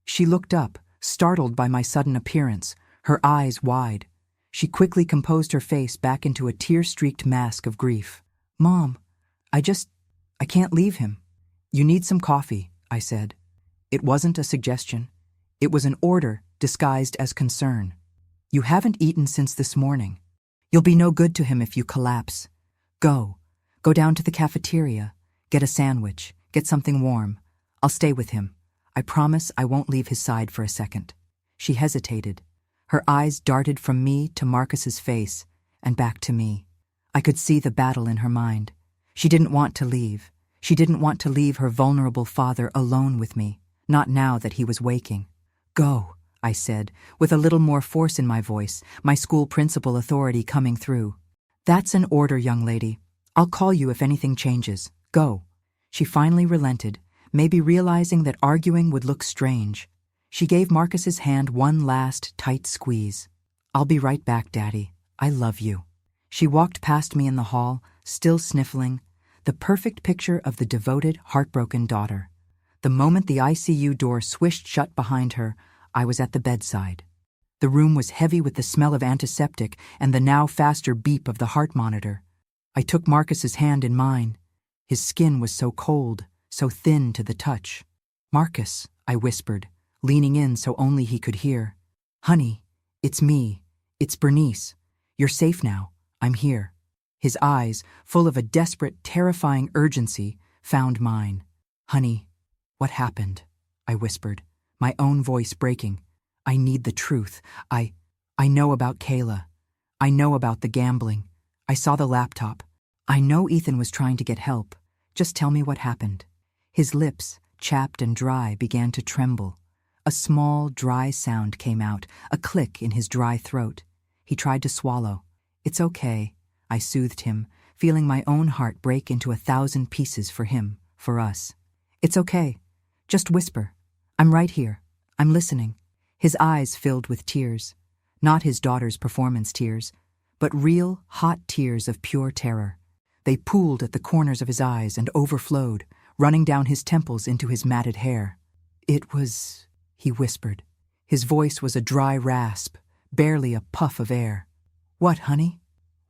She looked up, startled by my sudden appearance, her eyes wide. She quickly composed her face back into a tear-streaked mask of grief. "Mom, I can't leave him." "You need some coffee," I said. It wasn't a suggestion. It was an order disguised as concern. "You haven't eaten since this morning. You'll be no good to him if you collapse. Go down to the cafeteria, get a sandwich, get something warm. I'll stay with him. I promise I won't leave his side for a second." She hesitated. Her eyes darted from me to Marcus's face and back to me. I could see the battle in her mind. She didn't want to leave. She didn't want to leave her vulnerable father alone with me, not now that he was waking. "Go," I said, with a little more force in my voice, my school principal authority coming through. "That's an order, young lady. I'll call you if anything changes. Go." She finally relented, maybe realizing that arguing would look strange. She gave Marcus's hand one last tight squeeze. "I'll be right back, Daddy. I love you." She walked past me in the hall, still sniffling, the perfect picture of the devoted, heartbroken daughter. The moment the ICU door swished shut behind her, I was at the bedside. The room was heavy with the smell of antiseptic and the now faster beep of the heart monitor. I took Marcus's hand in mine. His skin was so cold, so thin to the touch. "Marcus," I whispered, leaning in so only he could hear. "Honey, it's me. It's Bernice. You're safe now. I'm here." His eyes, full of a desperate, terrifying urgency, found mine. "Honey, what happened?" I whispered, my own voice breaking. "I need the truth. I know about Kayla. I know about the gambling. I saw the laptop. I know Ethan was trying to get help. Just tell me what happened." His lips, chapped and dry, began to tremble. A small, dry sound came out, a click in his dry throat. He tried to swallow. "It's okay," I soothed him, feeling my own heart break into 1,000 pieces for him, for us. "It's okay. Just whisper. I'm right here. I'm listening." His eyes filled with tears. Not his daughter's performance tears, but real, hot tears of pure terror. They pooled at the corners of his eyes and overflowed, running down his temples into his matted hair. "It was," he whispered. His voice was a dry rasp, barely a puff of air. "What, honey?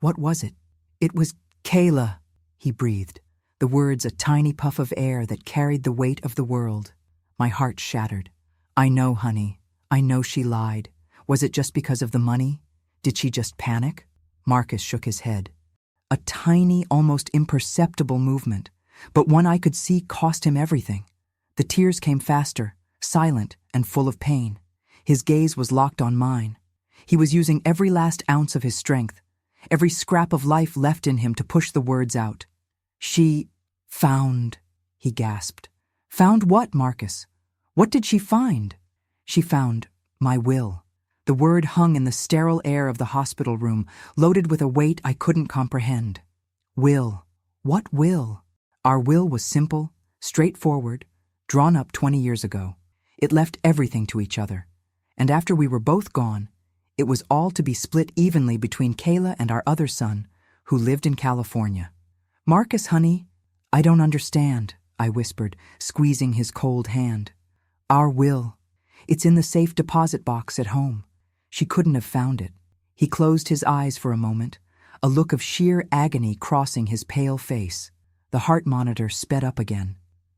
What was it?" "It was Kayla," he breathed, the words a tiny puff of air that carried the weight of the world. My heart shattered. "I know, honey. I know she lied. Was it just because of the money? Did she just panic?" Marcus shook his head. A tiny, almost imperceptible movement, but one I could see cost him everything. The tears came faster, silent and full of pain. His gaze was locked on mine. He was using every last ounce of his strength, every scrap of life left in him to push the words out. "She found," he gasped. "Found what, Marcus? What did she find?" "She found my will." The word hung in the sterile air of the hospital room, loaded with a weight I couldn't comprehend. Will. What will? Our will was simple, straightforward, drawn up 20 years ago. It left everything to each other. And after we were both gone, it was all to be split evenly between Kayla and our other son, who lived in California. Marcus, honey, I don't understand, I whispered, squeezing his cold hand. Our will. It's in the safe deposit box at home. She couldn't have found it. He closed his eyes for a moment, a look of sheer agony crossing his pale face. The heart monitor sped up again.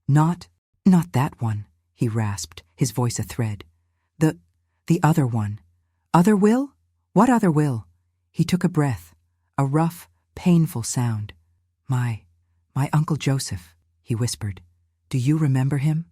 Not that one, he rasped, his voice a thread. The other one. Other will? What other will? He took a breath, a rough, painful sound. My Uncle Joseph, he whispered. Do you remember him?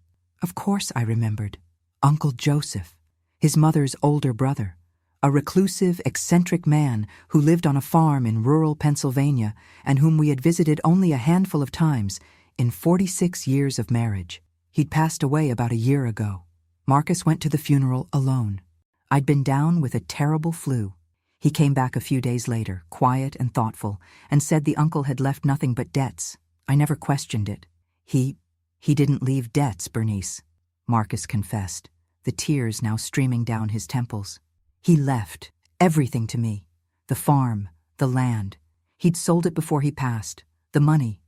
Of course I remembered. Uncle Joseph, his mother's older brother, a reclusive, eccentric man who lived on a farm in rural Pennsylvania and whom we had visited only a handful of times in 46 years of marriage. He'd passed away about a year ago. Marcus went to the funeral alone. I'd been down with a terrible flu. He came back a few days later, quiet and thoughtful, and said the uncle had left nothing but debts. I never questioned it. He didn't leave debts, Bernice, Marcus confessed, the tears now streaming down his temples. He left everything to me. The farm, the land. He'd sold it before he passed. The money.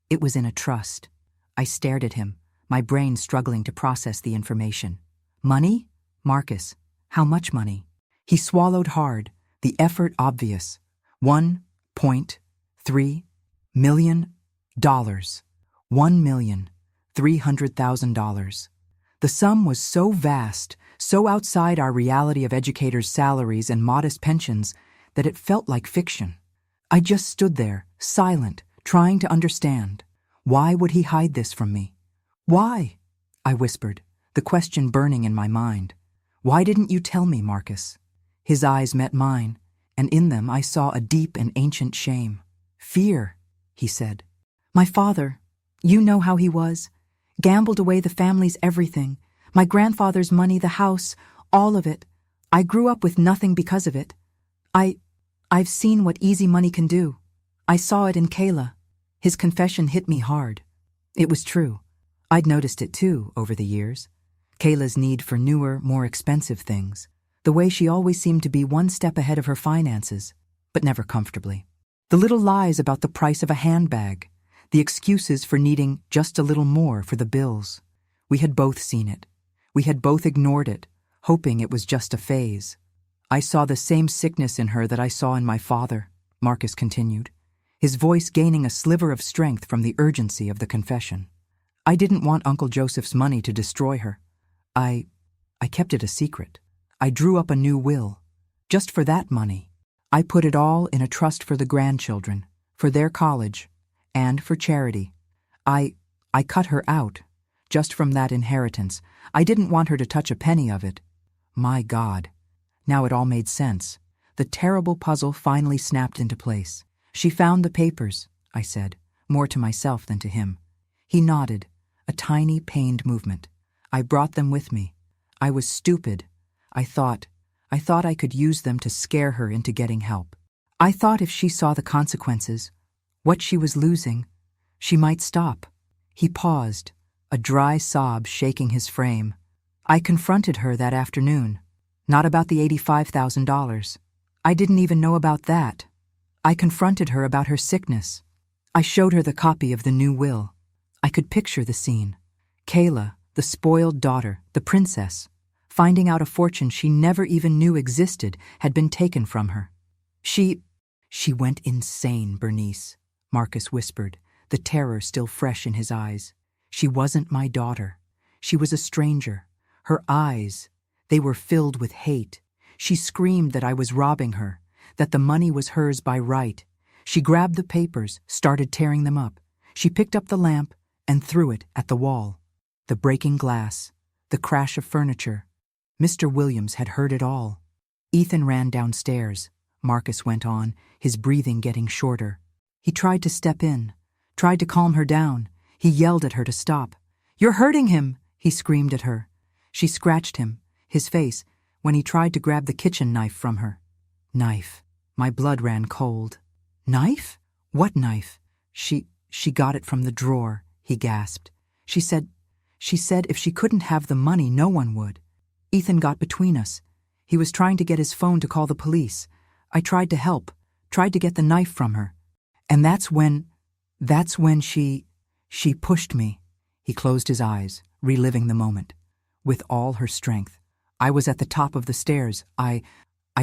It was in a trust. I stared at him, my brain struggling to process the information. Money? Marcus, how much money? He swallowed hard, the effort obvious. $1.3 million. $1,300,000. The sum was so vast, so outside our reality of educators' salaries and modest pensions, that it felt like fiction. I just stood there, silent, trying to understand. Why would he hide this from me? Why? I whispered, the question burning in my mind. Why didn't you tell me, Marcus? His eyes met mine, and in them I saw a deep and ancient shame. Fear, he said. My father, you know how he was. Gambled away the family's everything. My grandfather's money, the house, all of it. I grew up with nothing because of it. I've seen what easy money can do. I saw it in Kayla. His confession hit me hard. It was true. I'd noticed it too over the years. Kayla's need for newer, more expensive things. The way she always seemed to be one step ahead of her finances, but never comfortably. The little lies about the price of a handbag. The excuses for needing just a little more for the bills. We had both seen it. We had both ignored it, hoping it was just a phase. I saw the same sickness in her that I saw in my father, Marcus continued, his voice gaining a sliver of strength from the urgency of the confession. I didn't want Uncle Joseph's money to destroy her. I kept it a secret. I drew up a new will. Just for that money. I put it all in a trust for the grandchildren, for their college, and for charity. I cut her out, just from that inheritance. I didn't want her to touch a penny of it. My God. Now it all made sense. The terrible puzzle finally snapped into place. She found the papers, I said, more to myself than to him. He nodded, a tiny, pained movement. I brought them with me. I was stupid. I thought I could use them to scare her into getting help. I thought if she saw the consequences, what she was losing, she might stop. He paused, a dry sob shaking his frame. I confronted her that afternoon. Not about the $85,000. I didn't even know about that. I confronted her about her sickness. I showed her the copy of the new will. I could picture the scene. Kayla, the spoiled daughter, the princess, finding out a fortune she never even knew existed had been taken from her. She went insane, Bernice, Marcus whispered, the terror still fresh in his eyes. She wasn't my daughter. She was a stranger. Her eyes, they were filled with hate. She screamed that I was robbing her, that the money was hers by right. She grabbed the papers, started tearing them up. She picked up the lamp and threw it at the wall. The breaking glass, the crash of furniture. Mr. Williams had heard it all. Ethan ran downstairs, Marcus went on, his breathing getting shorter. He tried to step in, tried to calm her down. He yelled at her to stop. "You're hurting him," he screamed at her. She scratched him, his face, when he tried to grab the kitchen knife from her. Knife. My blood ran cold. Knife? What knife? She got it from the drawer, he gasped. She said if she couldn't have the money, no one would. Ethan got between us. He was trying to get his phone to call the police. I tried to help, tried to get the knife from her. And that's when That's when she pushed me. He closed his eyes, reliving the moment. With all her strength. I was at the top of the stairs. I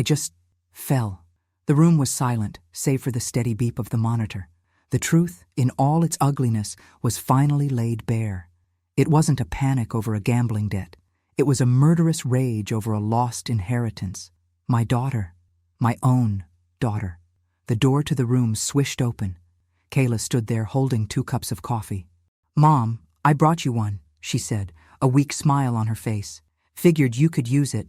just fell. The room was silent, save for the steady beep of the monitor. The truth, in all its ugliness, was finally laid bare. It wasn't a panic over a gambling debt. It was a murderous rage over a lost inheritance. My daughter. My own daughter. The door to the room swished open. Kayla stood there holding 2 cups of coffee. "Mom, I brought you one," she said, a weak smile on her face. "Figured you could use it."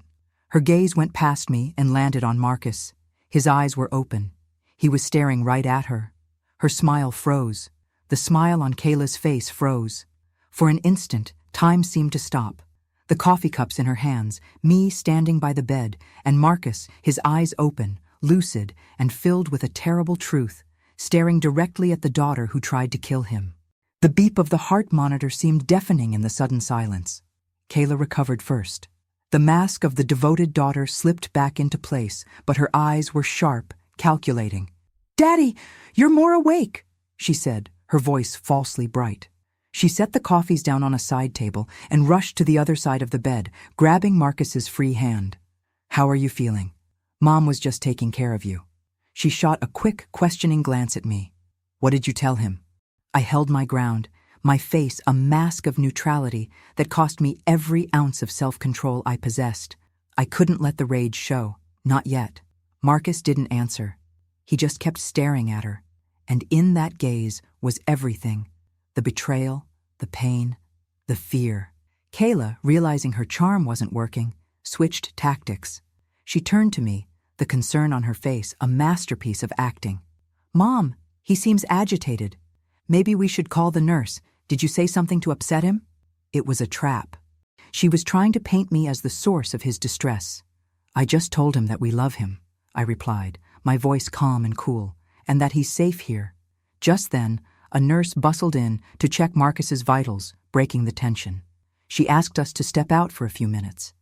Her gaze went past me and landed on Marcus. His eyes were open. He was staring right at her. Her smile froze. The smile on Kayla's face froze. For an instant, time seemed to stop. The coffee cups in her hands, me standing by the bed, and Marcus, his eyes open, lucid, and filled with a terrible truth, staring directly at the daughter who tried to kill him. The beep of the heart monitor seemed deafening in the sudden silence. Kayla recovered first. The mask of the devoted daughter slipped back into place, but her eyes were sharp, calculating. "Daddy, you're more awake," she said, her voice falsely bright. She set the coffees down on a side table and rushed to the other side of the bed, grabbing Marcus's free hand. "How are you feeling? Mom was just taking care of you." She shot a quick, questioning glance at me. "What did you tell him?" I held my ground, my face a mask of neutrality that cost me every ounce of self-control I possessed. I couldn't let the rage show, not yet. Marcus didn't answer. He just kept staring at her, and in that gaze was everything. The betrayal, the pain, the fear. Kayla, realizing her charm wasn't working, switched tactics. She turned to me, the concern on her face a masterpiece of acting. "Mom, he seems agitated. Maybe we should call the nurse. Did you say something to upset him?" It was a trap. She was trying to paint me as the source of his distress. "I just told him that we love him," I replied, my voice calm and cool, "and that he's safe here." Just then, a nurse bustled in to check Marcus's vitals, breaking the tension. She asked us to step out for a few minutes.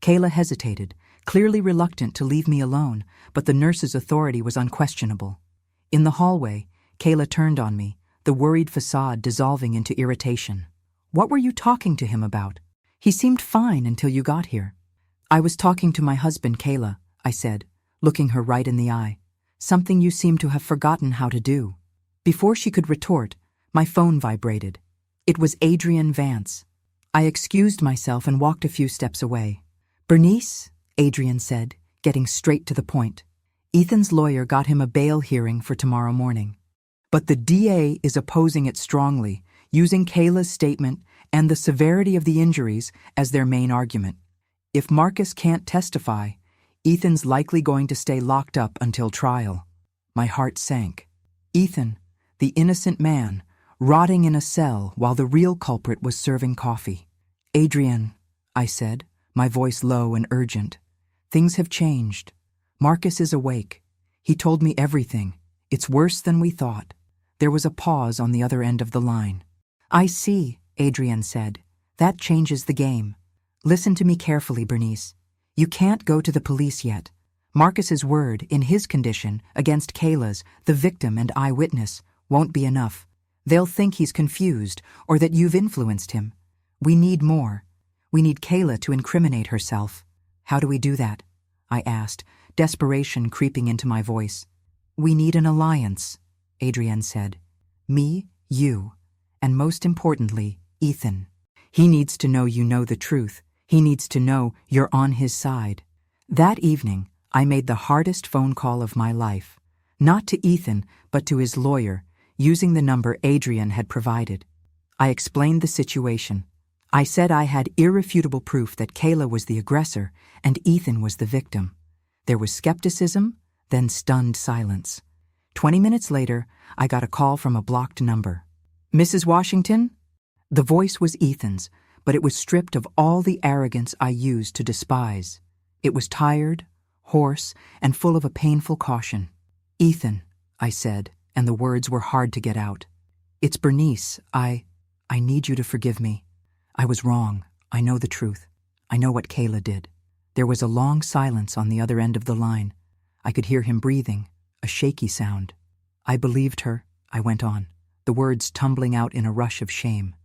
Kayla hesitated, clearly reluctant to leave me alone, but the nurse's authority was unquestionable. In the hallway, Kayla turned on me, the worried facade dissolving into irritation. "What were you talking to him about? He seemed fine until you got here." "I was talking to my husband, Kayla," I said, looking her right in the eye. "Something you seem to have forgotten how to do." Before she could retort, my phone vibrated. It was Adrian Vance. I excused myself and walked a few steps away. "Bernice," Adrian said, getting straight to the point. "Ethan's lawyer got him a bail hearing for tomorrow morning. But the DA is opposing it strongly, using Kayla's statement and the severity of the injuries as their main argument. If Marcus can't testify, Ethan's likely going to stay locked up until trial." My heart sank. Ethan, the innocent man, rotting in a cell while the real culprit was serving coffee. "Adrian," I said, my voice low and urgent, "things have changed. Marcus is awake. He told me everything. It's worse than we thought." There was a pause on the other end of the line. "I see," Adrian said. "That changes the game. Listen to me carefully, Bernice. You can't go to the police yet. Marcus's word, in his condition, against Kayla's, the victim and eyewitness, won't be enough. They'll think he's confused or that you've influenced him. We need more. We need Kayla to incriminate herself." "How do we do that?" I asked, desperation creeping into my voice. "We need an alliance," Adrian said. "Me, you, and most importantly, Ethan. He needs to know you know the truth. He needs to know you're on his side." That evening, I made the hardest phone call of my life. Not to Ethan, but to his lawyer, using the number Adrian had provided. I explained the situation. I said I had irrefutable proof that Kayla was the aggressor and Ethan was the victim. There was skepticism, then stunned silence. 20 minutes later, I got a call from a blocked number. "Mrs. Washington?" The voice was Ethan's, but it was stripped of all the arrogance I used to despise. It was tired, hoarse, and full of a painful caution. "Ethan," I said, and the words were hard to get out. "It's Bernice. I need you to forgive me. I was wrong. I know the truth. I know what Kayla did." There was a long silence on the other end of the line. I could hear him breathing, a shaky sound. "I believed her," I went on. the words tumbling out in a rush of shame.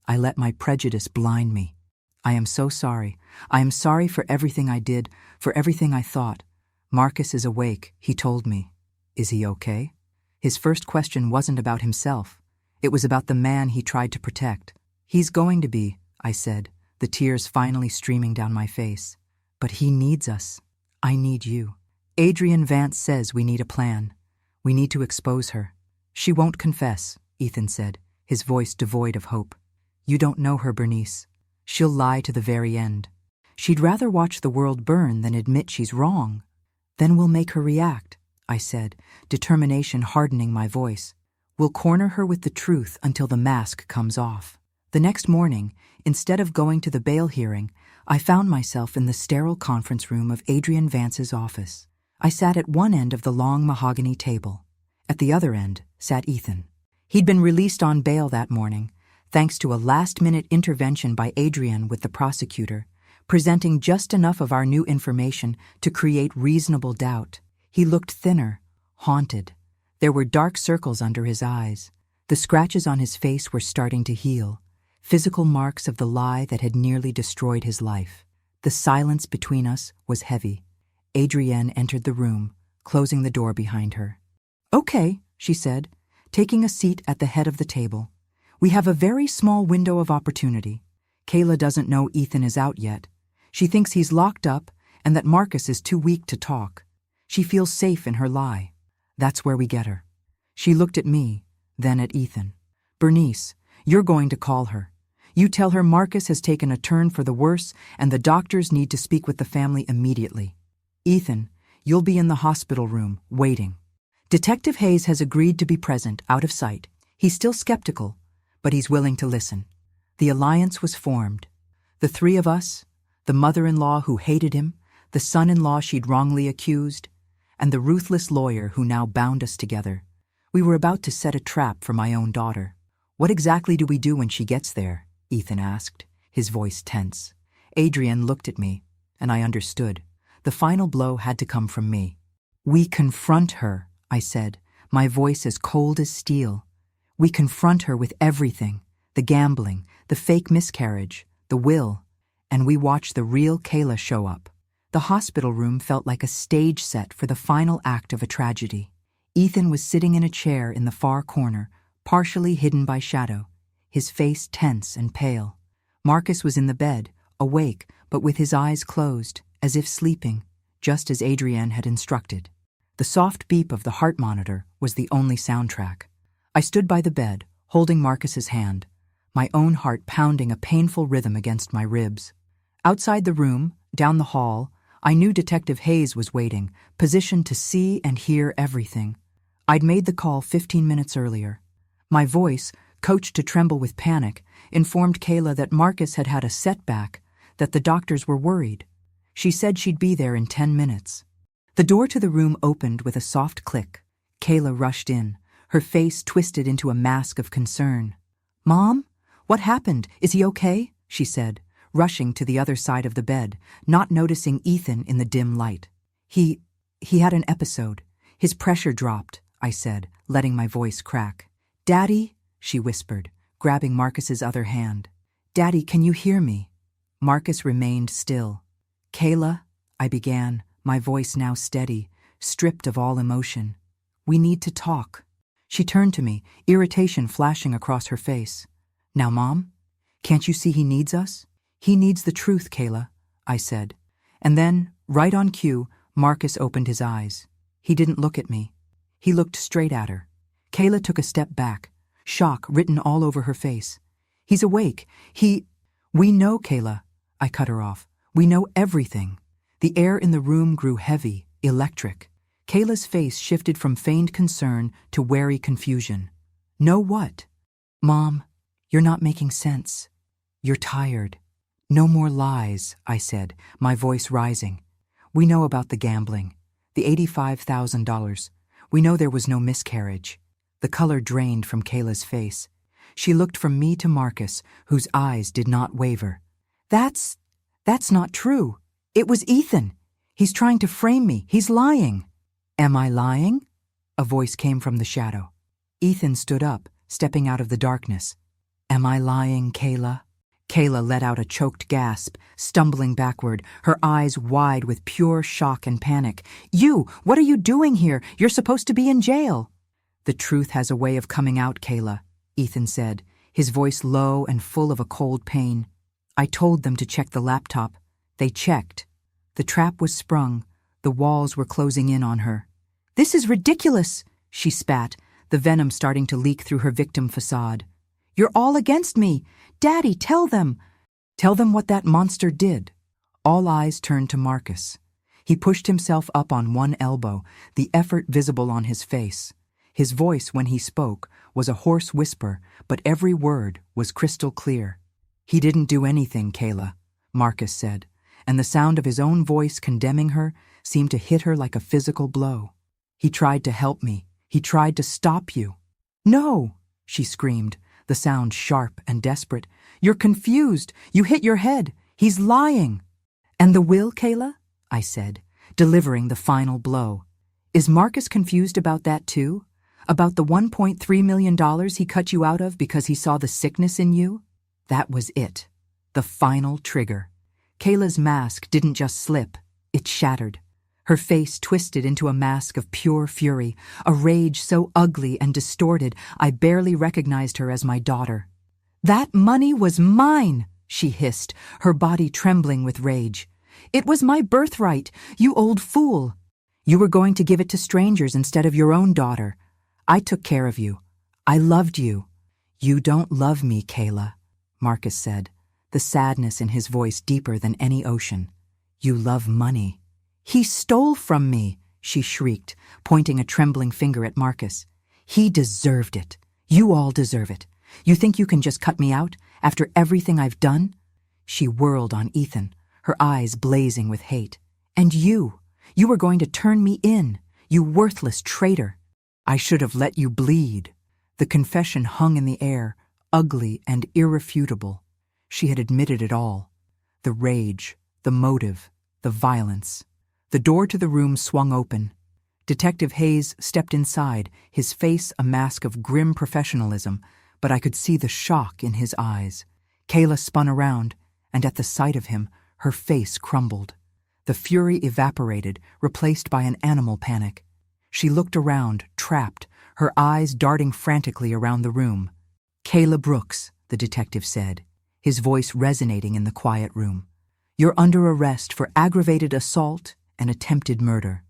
I let my prejudice blind me. I am so sorry. I am sorry for everything I did, for everything I thought. Marcus is awake, he told me. Is he okay? His first question wasn't about himself. It was about the man he tried to protect. He's going to be, I said, the tears finally streaming down my face. But he needs us. I need you. Adrian Vance says we need a plan. We need to expose her. She won't confess, Ethan said, his voice devoid of hope. You don't know her, Bernice. She'll lie to the very end. She'd rather watch the world burn than admit she's wrong. Then we'll make her react, I said, determination hardening my voice. We'll corner her with the truth until the mask comes off. The next morning, instead of going to the bail hearing, I found myself in the sterile conference room of Adrian Vance's office. I sat at one end of the long mahogany table. At the other end sat Ethan. He'd been released on bail that morning, thanks to a last-minute intervention by Adrian with the prosecutor, presenting just enough of our new information to create reasonable doubt. He looked thinner, haunted. There were dark circles under his eyes. The scratches on his face were starting to heal, physical marks of the lie that had nearly destroyed his life. The silence between us was heavy. Adrienne entered the room, closing the door behind her. Okay, she said, taking a seat at the head of the table. We have a very small window of opportunity. Kayla doesn't know Ethan is out yet. She thinks he's locked up and that Marcus is too weak to talk. She feels safe in her lie. That's where we get her. She looked at me, then at Ethan. Bernice, you're going to call her. You tell her Marcus has taken a turn for the worse and the doctors need to speak with the family immediately. Ethan, you'll be in the hospital room, waiting. Detective Hayes has agreed to be present, out of sight. He's still skeptical, but he's willing to listen. The alliance was formed. The three of us, the mother-in-law who hated him, the son-in-law she'd wrongly accused, and the ruthless lawyer who now bound us together. We were about to set a trap for my own daughter. What exactly do we do when she gets there? Ethan asked, his voice tense. Adrian looked at me, and I understood. The final blow had to come from me. We confront her, I said, my voice as cold as steel. We confront her with everything, the gambling, the fake miscarriage, the will, and we watch the real Kayla show up. The hospital room felt like a stage set for the final act of a tragedy. Ethan was sitting in a chair in the far corner, partially hidden by shadow, his face tense and pale. Marcus was in the bed, awake, but with his eyes closed, as if sleeping, just as Adrienne had instructed. The soft beep of the heart monitor was the only soundtrack. I stood by the bed, holding Marcus's hand, my own heart pounding a painful rhythm against my ribs. Outside the room, down the hall, I knew Detective Hayes was waiting, positioned to see and hear everything. I'd made the call 15 minutes earlier. My voice, coached to tremble with panic, informed Kayla that Marcus had had a setback, that the doctors were worried. She said she'd be there in 10 minutes. The door to the room opened with a soft click. Kayla rushed in, her face twisted into a mask of concern. "Mom? What happened? Is he okay?" she said, rushing to the other side of the bed, not noticing Ethan in the dim light. He had an episode. His pressure dropped, I said, letting my voice crack. "Daddy," she whispered, grabbing Marcus's other hand. "Daddy, can you hear me?" Marcus remained still. "Kayla," I began, my voice now steady, stripped of all emotion. "We need to talk." She turned to me, irritation flashing across her face. "Now, Mom, can't you see he needs us?" "He needs the truth, Kayla," I said. And then, right on cue, Marcus opened his eyes. He didn't look at me. He looked straight at her. Kayla took a step back, shock written all over her face. "He's awake. We know, Kayla," I cut her off. "We know everything." The air in the room grew heavy, electric. Kayla's face shifted from feigned concern to wary confusion. "Know what?" "Mom, you're not making sense. You're tired." "No more lies," I said, my voice rising. "We know about the gambling, the $85,000. We know there was no miscarriage." The color drained from Kayla's face. She looked from me to Marcus, whose eyes did not waver. That's not true. It was Ethan. He's trying to frame me. He's lying." "Am I lying?" A voice came from the shadow. Ethan stood up, stepping out of the darkness. "Am I lying, Kayla?" Kayla let out a choked gasp, stumbling backward, her eyes wide with pure shock and panic. "You! What are you doing here? You're supposed to be in jail!" "The truth has a way of coming out, Kayla," Ethan said, his voice low and full of a cold pain. "I told them to check the laptop. They checked. The trap was sprung. The walls were closing in on her." "This is ridiculous," she spat, the venom starting to leak through her victim facade. "You're all against me. Daddy, tell them." "Tell them what that monster did." All eyes turned to Marcus. He pushed himself up on one elbow, the effort visible on his face. His voice, when he spoke, was a hoarse whisper, but every word was crystal clear. "He didn't do anything, Kayla," Marcus said, and the sound of his own voice condemning her seemed to hit her like a physical blow. "He tried to help me. He tried to stop you." "No!" she screamed, the sound sharp and desperate. "You're confused. You hit your head. He's lying." "And the will, Kayla?" I said, delivering the final blow. "Is Marcus confused about that too? About the $1.3 million he cut you out of because he saw the sickness in you?" That was it. The final trigger. Kayla's mask didn't just slip, it shattered. Her face twisted into a mask of pure fury, a rage so ugly and distorted I barely recognized her as my daughter. "That money was mine," she hissed, her body trembling with rage. "It was my birthright, you old fool. You were going to give it to strangers instead of your own daughter. I took care of you. I loved you." "You don't love me, Kayla," Marcus said, the sadness in his voice deeper than any ocean. "You love money." "He stole from me," she shrieked, pointing a trembling finger at Marcus. "He deserved it. You all deserve it. You think you can just cut me out after everything I've done?" She whirled on Ethan, her eyes blazing with hate. "And you were going to turn me in, you worthless traitor. I should have let you bleed." The confession hung in the air, ugly and irrefutable. She had admitted it all. The rage, the motive, the violence. The door to the room swung open. Detective Hayes stepped inside, his face a mask of grim professionalism, but I could see the shock in his eyes. Kayla spun around, and at the sight of him, her face crumbled. The fury evaporated, replaced by an animal panic. She looked around, trapped, her eyes darting frantically around the room. "Kayla Brooks," the detective said, his voice resonating in the quiet room. "You're under arrest for aggravated assault and attempted murder."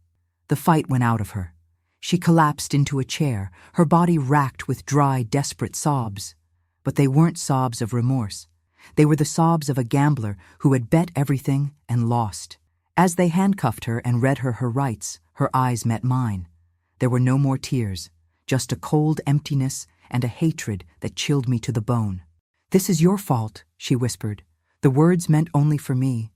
The fight went out of her. She collapsed into a chair, her body racked with dry, desperate sobs. But they weren't sobs of remorse. They were the sobs of a gambler who had bet everything and lost. As they handcuffed her and read her rights, her eyes met mine. There were no more tears, just a cold emptiness and a hatred that chilled me to the bone. "This is your fault," she whispered. The words meant only for me.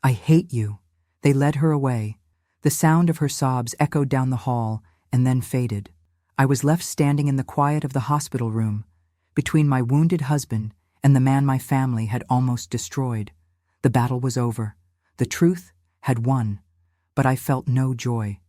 "I hate you." They led her away. The sound of her sobs echoed down the hall and then faded. I was left standing in the quiet of the hospital room, between my wounded husband and the man my family had almost destroyed. The battle was over. The truth had won. But I felt no joy,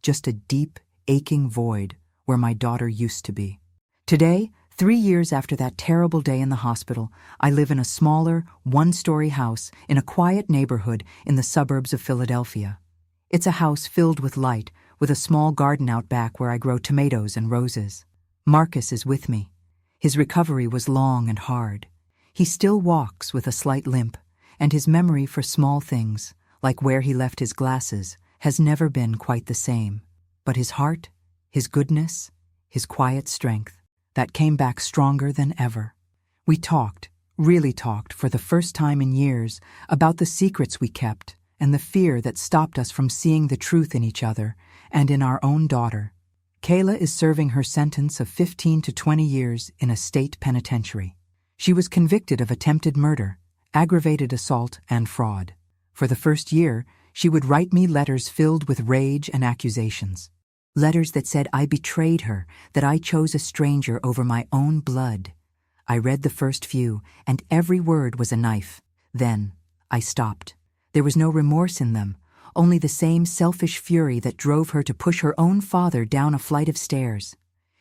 just a deep, aching void where my daughter used to be. Today, 3 years after that terrible day in the hospital, I live in a smaller, one-story house in a quiet neighborhood in the suburbs of Philadelphia. It's a house filled with light, with a small garden out back where I grow tomatoes and roses. Marcus is with me. His recovery was long and hard. He still walks with a slight limp, and his memory for small things, like where he left his glasses, has never been quite the same. But his heart, his goodness, his quiet strength, that came back stronger than ever. We talked, really talked, for the first time in years, about the secrets we kept and the fear that stopped us from seeing the truth in each other and in our own daughter. Kayla is serving her sentence of 15 to 20 years in a state penitentiary. She was convicted of attempted murder, aggravated assault, and fraud. For the first year, she would write me letters filled with rage and accusations. Letters that said I betrayed her, that I chose a stranger over my own blood. I read the first few, and every word was a knife. Then I stopped. There was no remorse in them, only the same selfish fury that drove her to push her own father down a flight of stairs.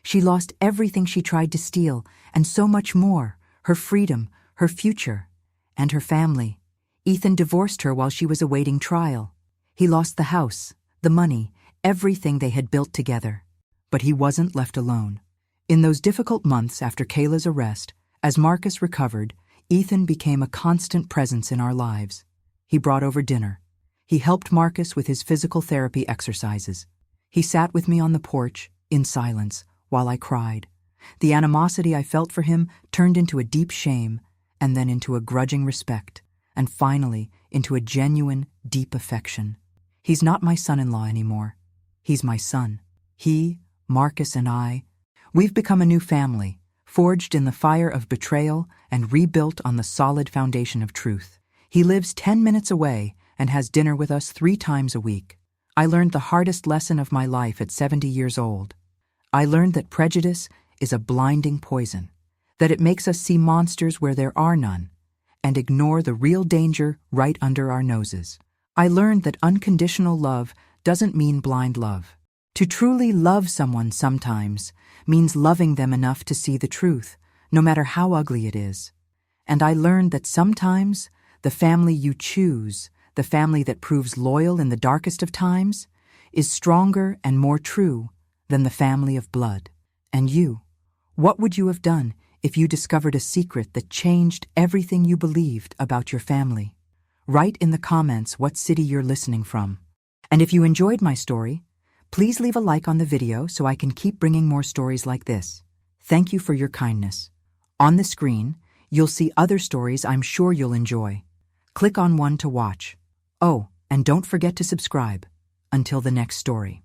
She lost everything she tried to steal, and so much more: her freedom, her future, and her family. Ethan divorced her while she was awaiting trial. He lost the house, the money, everything they had built together. But he wasn't left alone. In those difficult months after Kayla's arrest, as Marcus recovered, Ethan became a constant presence in our lives. He brought over dinner. He helped Marcus with his physical therapy exercises. He sat with me on the porch, in silence, while I cried. The animosity I felt for him turned into a deep shame, and then into a grudging respect, and finally into a genuine, deep affection. He's not my son-in-law anymore. He's my son. He, Marcus, and we've become a new family, forged in the fire of betrayal and rebuilt on the solid foundation of truth. He lives 10 minutes away and has dinner with us 3 times a week. I learned the hardest lesson of my life at 70 years old. I learned that prejudice is a blinding poison, that it makes us see monsters where there are none, and ignore the real danger right under our noses. I learned that unconditional love doesn't mean blind love. To truly love someone sometimes means loving them enough to see the truth, no matter how ugly it is. And I learned that sometimes the family you choose, the family that proves loyal in the darkest of times, is stronger and more true than the family of blood. And you, what would you have done if you discovered a secret that changed everything you believed about your family? Write in the comments what city you're listening from. And if you enjoyed my story, please leave a like on the video so I can keep bringing more stories like this. Thank you for your kindness. On the screen, you'll see other stories I'm sure you'll enjoy. Click on one to watch. Oh, and don't forget to subscribe. Until the next story.